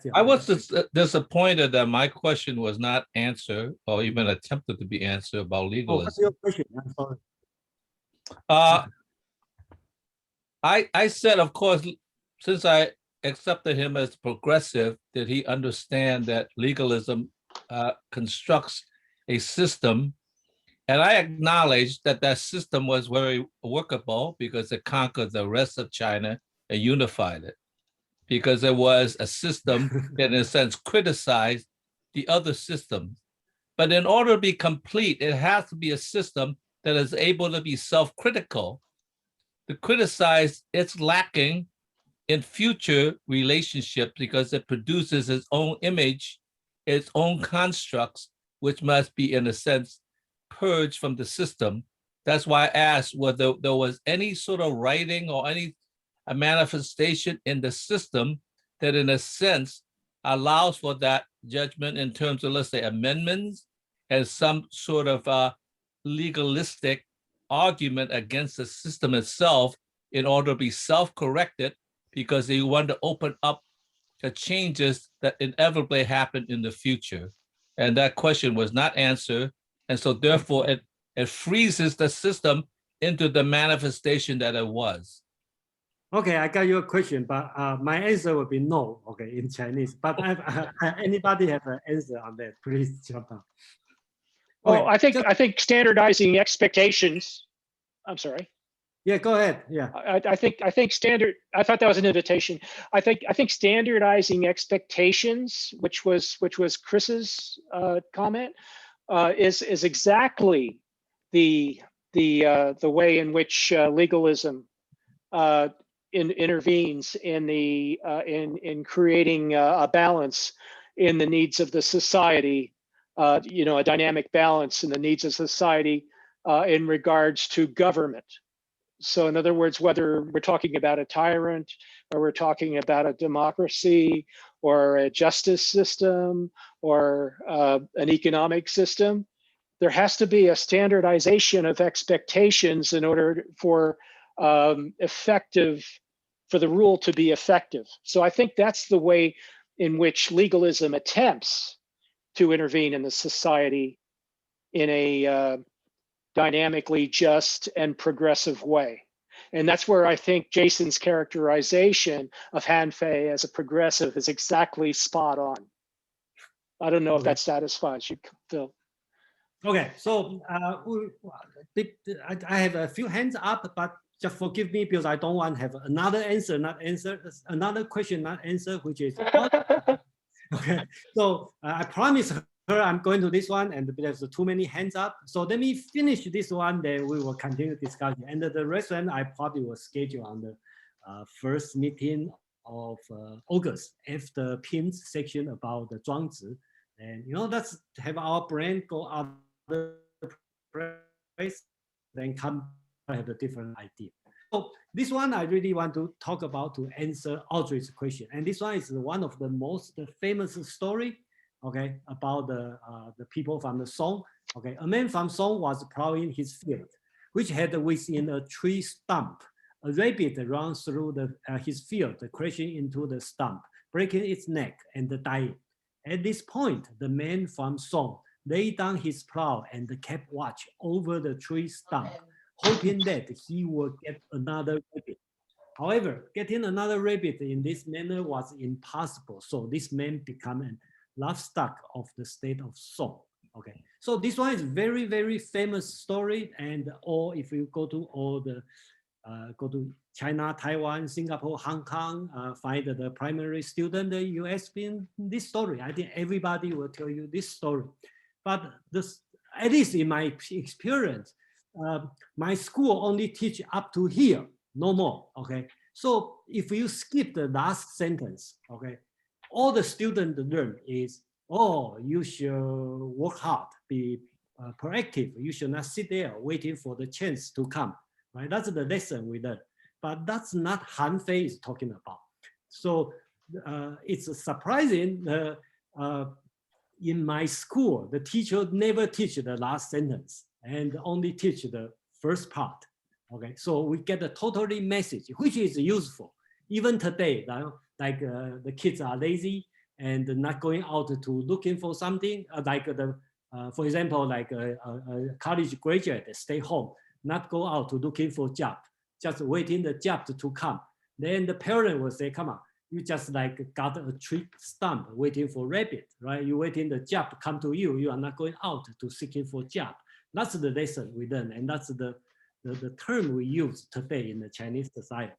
Phil. I was disappointed that my question was not answered, or even attempted to be answered, about legalism. What's your question? I'm sorry. I said, of course, since I accepted him as progressive, did he understand that legalism constructs a system? And I acknowledged that that system was very workable because it conquered the rest of China and unified it. Because it was a system that, in a sense, criticized the other systems. But in order to be complete, it has to be a system that is able to be self-critical, to criticize its lacking in future relationships because it produces its own image, its own constructs, which must be, in a sense, purged from the system. That's why I asked whether there was any sort of writing or a manifestation in the system that, in a sense, allows for that judgment in terms of, let's say, amendments and some sort of legalistic argument against the system itself in order to be self-corrected because they want to open up to changes that inevitably happen in the future. And that question was not answered. And so therefore it freezes the system into the manifestation that it was. Okay, I got your question, but my answer will be no, okay, in Chinese. But anybody have an answer on that, please jump up. Well, okay, I think standardizing expectations. I'm sorry. Yeah, go ahead. Yeah. I think I thought that was an invitation. I think standardizing expectations, which was Chris's comment, is exactly the way in which legalism intervenes in creating a balance in the needs of the society, a dynamic balance in the needs of society in regards to government. So in other words, whether we're talking about a tyrant or we're talking about a democracy or a justice system or an economic system, there has to be a standardization of expectations in order for the rule to be effective. So I think that's the way in which legalism attempts to intervene in the society in a dynamically just and progressive way. And that's where I think Jason's characterization of Han Fei as a progressive is exactly spot on. I don't know if that satisfies you, Phil. Okay, so I have a few hands up, but just forgive me because I don't want to have another answer, another question, not answer, which is okay. So I promise her I'm going to this one, and there's too many hands up. So let me finish this one, then we will continue discussion. And the rest one I probably will schedule on the first meeting of August after Pin's section about the Zhuangzi. And let's have our brain go other place, then come have a different idea. So this one I really want to talk about to answer Audrey's question. And this one is one of the most famous story, okay, about the people from the Song. Okay, a man from Song was plowing his field, which had within a tree stump. A rabbit runs through his field, crashing into the stump, breaking its neck and dying. At this point, the man from Song laid down his plow and kept watch over the tree stump, hoping that he would get another rabbit. However, getting another rabbit in this manner was impossible, so this man became a livestock of the state of Song. Okay, so this one is very, very famous story, and if you go to go to China, Taiwan, Singapore, Hong Kong, find the primary student, the US being this story. I think everybody will tell you this story. But at least in my experience, my school only teach up to here, no more, okay? So if you skip the last sentence, okay, all the students learn is, you should work hard, be proactive. You should not sit there waiting for the chance to come, right? That's the lesson we learn. But that's not Han Fei is talking about. So it's surprising. In my school, the teacher never teach the last sentence and only teach the first part. Okay, so we get a totally message, which is useful. Even today, like the kids are lazy and not going out to looking for something, for example, like a college graduate stay home, not go out to looking for job, just waiting the job to come. then the parent will say, come on, you just like got a tree stump waiting for rabbit, right? You waiting the job come to you. You are not going out to seeking for job. That's the lesson we learn, and that's the term we use today in the Chinese society.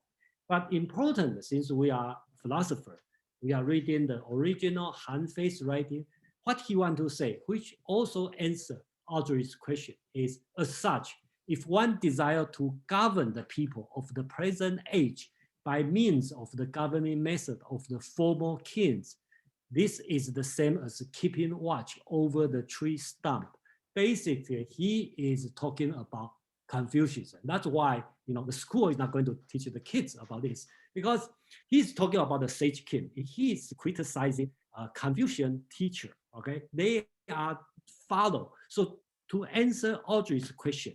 But important, since we are philosophers, we are reading the original Han Fei's writing. What he want to say, which also answer Audrey's question, is as such, if one desire to govern the people of the present age by means of the governing method of the former kings, this is the same as keeping watch over the tree stump. Basically, he is talking about Confucius. That's why, you know, the school is not going to teach the kids about this, because he's talking about the sage king. He is criticizing a Confucian teacher, okay? They are follow. So to answer Audrey's question,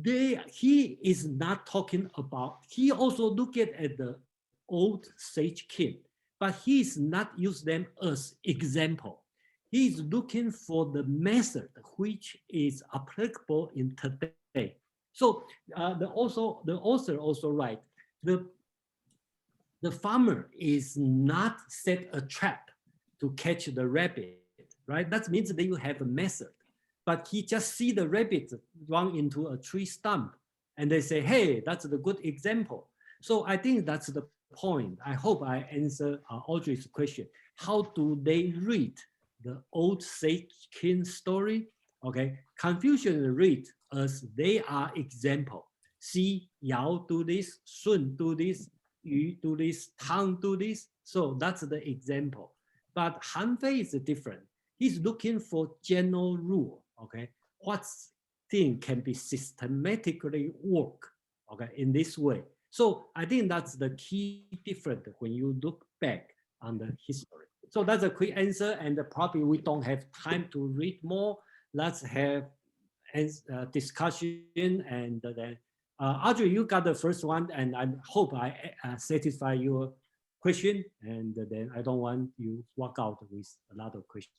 he is not talking about, he also look at the old sage king, but he is not use them as example. He is looking for the method which is applicable in today. So the author also write, the farmer is not set a trap to catch the rabbit, right? That means that you have a method, but he just see the rabbit run into a tree stump and they say, hey, that's a good example. So I think that's the point. I hope I answer Audrey's question. How do they read the old sage king story? Okay, Confucian read as they are example. See Yao do this, Sun do this, Yu do this, Tang do this. So that's the example. But Han Fei is different. He's looking for general rule. Okay, what thing can be systematically work, okay, in this way. So I think that's the key difference when you look back on the history. So that's a quick answer, and probably we don't have time to read more. Let's have discussion, and then Audrey, you got the first one, and I hope I satisfy your question, and then I don't want you walk out with a lot of questions.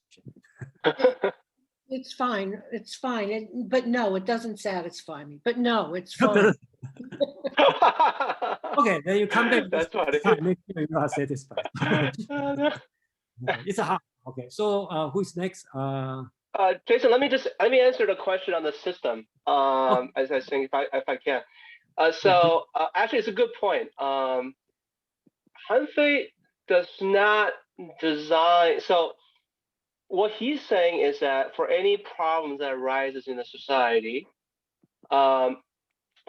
It's fine. It's fine. But no, it doesn't satisfy me. But no, it's fine. Okay, then you come back. That's funny. Make sure you are satisfied. It's a hard. Okay, so who's next? Jason, let me answer the question on the system. As I think, if I can. Actually, it's a good point. Han Fei does not design. So what he's saying is that for any problem that arises in a society,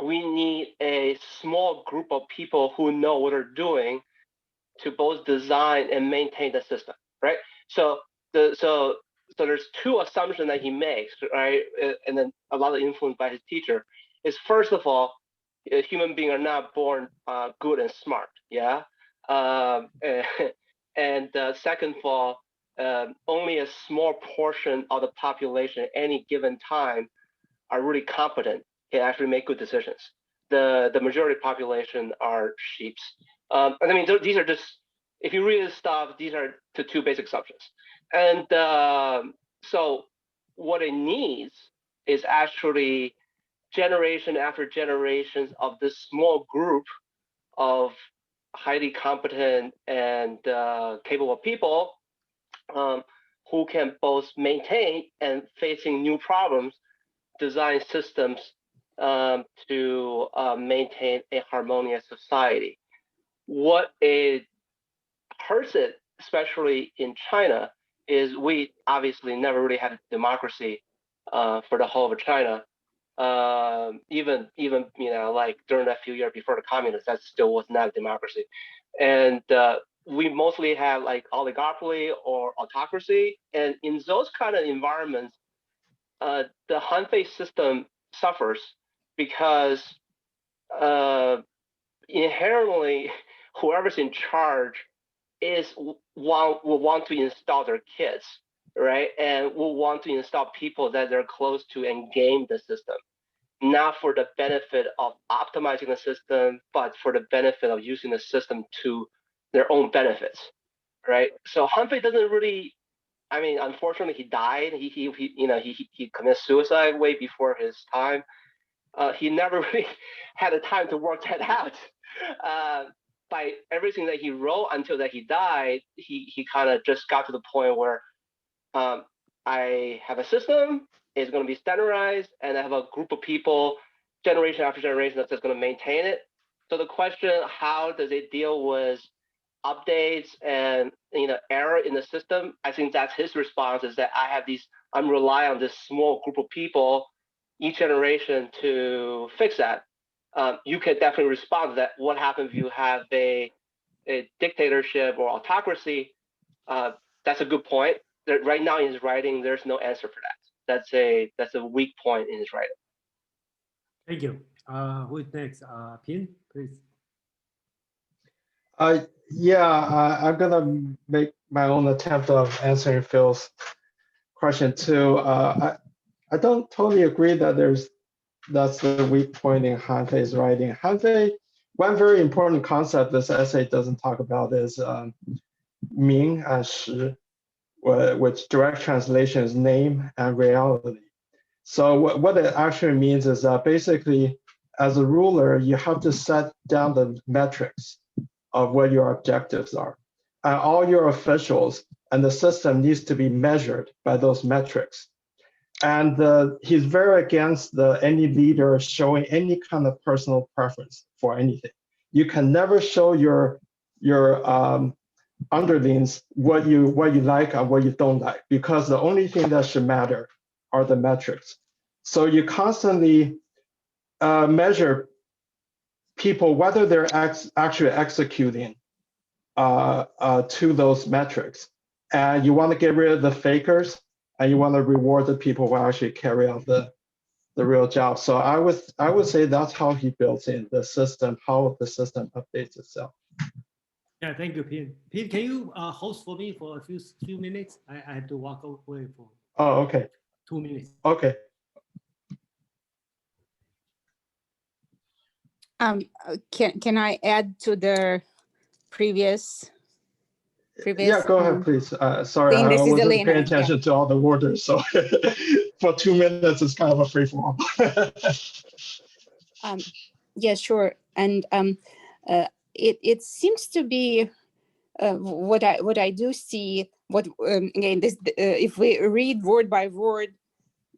we need a small group of people who know what they're doing to both design and maintain the system, right? So there's two assumptions that he makes, right? And then a lot of influence by his teacher is, first of all, human beings are not born good and smart, yeah? And second of all, only a small portion of the population at any given time are really competent, can actually make good decisions. The majority population are sheeps. I mean, these are just, if you read this stuff, these are the two basic assumptions. And so what it needs is actually generation after generations of this small group of highly competent and capable people who can both maintain and, facing new problems, design systems to maintain a harmonious society. What it hurts it, especially in China, is we obviously never really had a democracy for the whole of China. Even you know, like during that few years before the communists, that still was not a democracy. And we mostly had like oligopoly or autocracy. And in those kind of environments, the Han Fei system suffers because inherently, whoever's in charge will want to install their kids, right? And will want to install people that they're close to and game the system, not for the benefit of optimizing the system, but for the benefit of using the system to their own benefits, right? So Han Fei doesn't really, I mean, unfortunately, he died. He committed suicide way before his time. He never really had the time to work that out. by everything that he wrote until that he died, he kind of just got to the point where I have a system, it's going to be standardized, and I have a group of people, generation after generation, that's just going to maintain it. So the question, how does it deal with updates and error in the system? I think that's his response, is that I'm relying on this small group of people each generation to fix that. You can definitely respond to that. What happens if you have a dictatorship or autocracy? That's a good point. Right now in his writing, there's no answer for that. That's a weak point in his writing. Thank you. Who is next? Pin, please. I'm gonna make my own attempt of answering Phil's question too. I don't totally agree that that's the weak point in Han Fei's writing. Han Fei, one very important concept this essay doesn't talk about is Ming and Shi, which direct translation is name and reality. So what it actually means is that basically, as a ruler, you have to set down the metrics of what your objectives are. And all your officials and the system needs to be measured by those metrics. And he's very against any leader showing any kind of personal preference for anything. You can never show your underlings what you like and what you don't like, because the only thing that should matter are the metrics. So you constantly measure people, whether they're actually executing to those metrics. And you want to get rid of the fakers, and you want to reward the people who actually carry out the real job. So I would say that's how he builds in the system, how the system updates itself. Yeah, thank you, Pin. Pin, can you host for me for a few minutes? I have to walk away for. Oh, okay. 2 minutes. Okay. Can I add to the previous? Yeah, go ahead, please. Sorry, I wasn't paying attention to all the orders, so for 2 minutes, it's kind of a free for all. Yeah, sure. And it seems to be what I do see. Again, this if we read word by word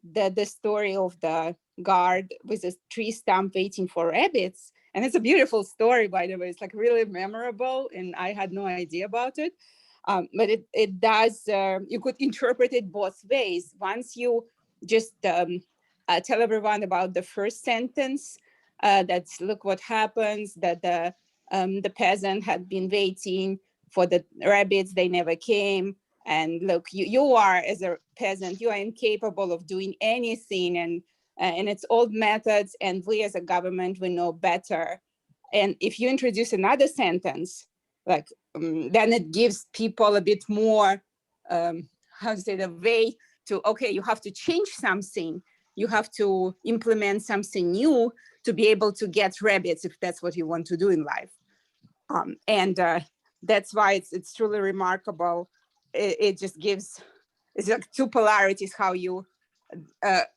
the story of the guard with a tree stump waiting for rabbits, and it's a beautiful story, by the way. It's like really memorable, and I had no idea about it. But it does, you could interpret it both ways. Once you just tell everyone about the first sentence, that's look what happens, that the peasant had been waiting for the rabbits, they never came. And look, you are, as a peasant, you are incapable of doing anything, and it's old methods, and we as a government, we know better. And if you introduce another sentence, like then it gives people a bit more, how to say, the way to, okay, you have to change something. You have to implement something new to be able to get rabbits, if that's what you want to do in life. And that's why it's truly remarkable. It just gives, it's like two polarities, how you,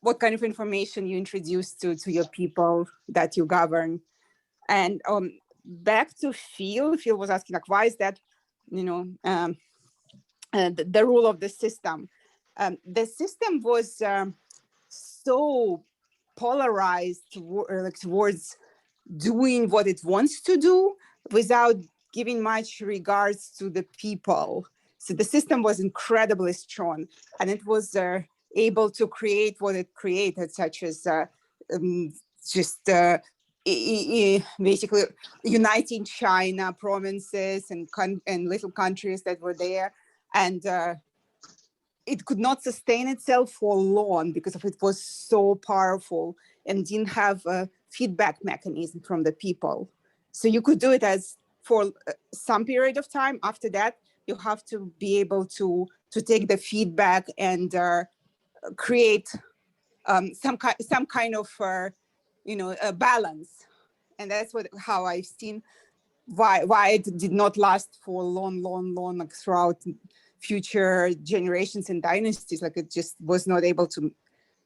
what kind of information you introduce to your people that you govern. And back to Phil was asking, like, why is that, the rule of the system? The system was so polarized towards doing what it wants to do without giving much regards to the people. So the system was incredibly strong, and it was able to create what it created, such as basically uniting China provinces and little countries that were there. And it could not sustain itself for long because it was so powerful and didn't have a feedback mechanism from the people. So you could do it as for some period of time. After that, you have to be able to take the feedback and create some kind of a balance. And that's how I've seen why it did not last for long, like throughout future generations and dynasties. Like it just was not able to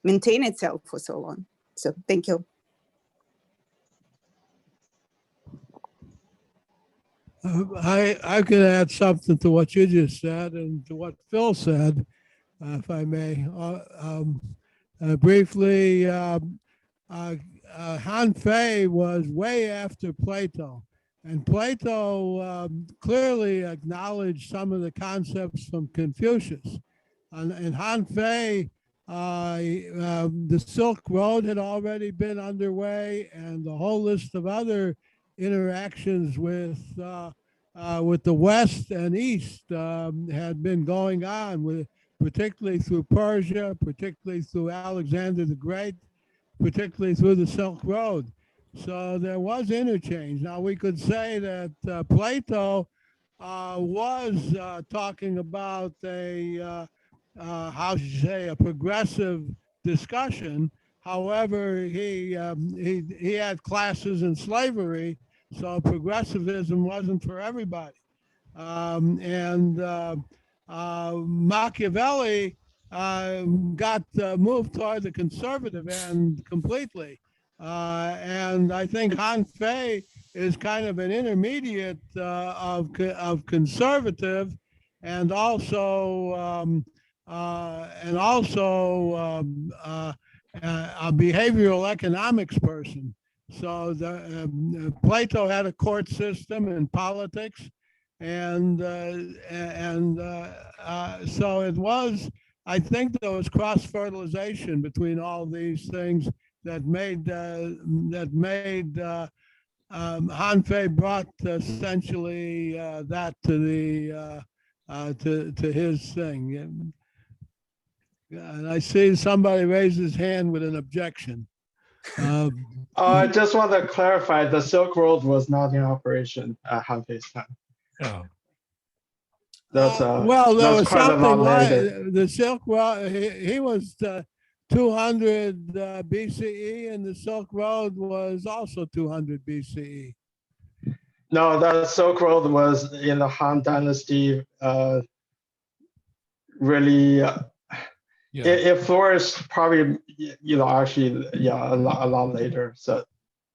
maintain itself for so long. So thank you. I can add something to what you just said and to what Phil said, if I may. Briefly, Han Fei was way after Plato, and Plato clearly acknowledged some of the concepts from Confucius. And Han Fei, the Silk Road had already been underway, and the whole list of other interactions with the West and East had been going on, particularly through Persia, particularly through Alexander the Great, particularly through the Silk Road. So there was interchange. Now we could say that Plato was talking about how should you say, a progressive discussion. However, he had classes in slavery, so progressivism wasn't for everybody. Machiavelli got moved toward the conservative end completely. And I think Han Fei is kind of an intermediate of conservative and also a behavioral economics person. So Plato had a court system and politics, and so it was. I think there was cross fertilization between all these things that made Han Fei brought essentially that to the to his thing. And I see somebody raise his hand with an objection. I just want to clarify, the Silk Road was not in operation at Han Fei's time. Oh. That's well, there that's was quite a lot something like later. the Silk Road. He was 200 BCE, and the Silk Road was also 200 BCE. No, the Silk Road was in the Han Dynasty. Really, it flourished probably, actually, a lot later. So,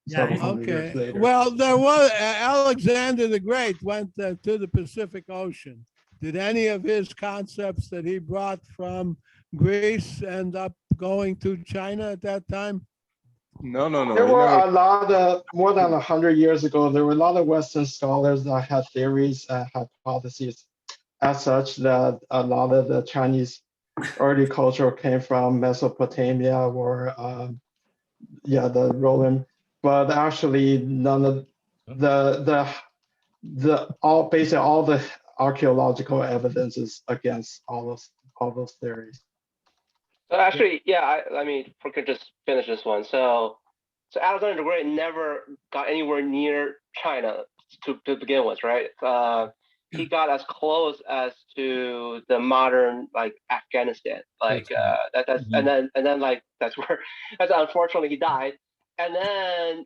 several hundred years later. Well, there was Alexander the Great went to the Pacific Ocean. Did any of his concepts that he brought from Greece end up going to China at that time? No. There were a lot of, more than 100 years ago, there were a lot of Western scholars that had theories and hypotheses as such that a lot of the Chinese early culture came from Mesopotamia or, the Roman, but actually none of basically all the archaeological evidence is against all those theories. So actually, I mean, if we could just finish this one. So Alexander the Great never got anywhere near China to begin with, right? He got as close as to the modern like Afghanistan, like and then like that's unfortunately he died, and then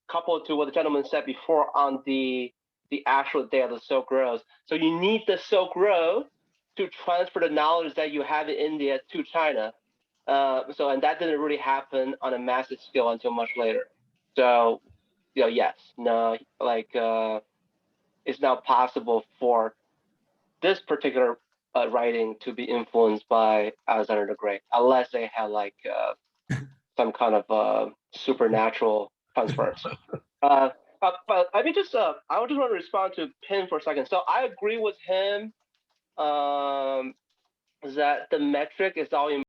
coupled to what the gentleman said before on the actual day of the Silk Road. So you need the Silk Road to transfer the knowledge that you have in India to China. And that didn't really happen on a massive scale until much later. So, it's not possible for this particular writing to be influenced by Alexander the Great, unless they had like some kind of supernatural transference. But I mean, I just want to respond to Pin for a second. So I agree with him that the metric is all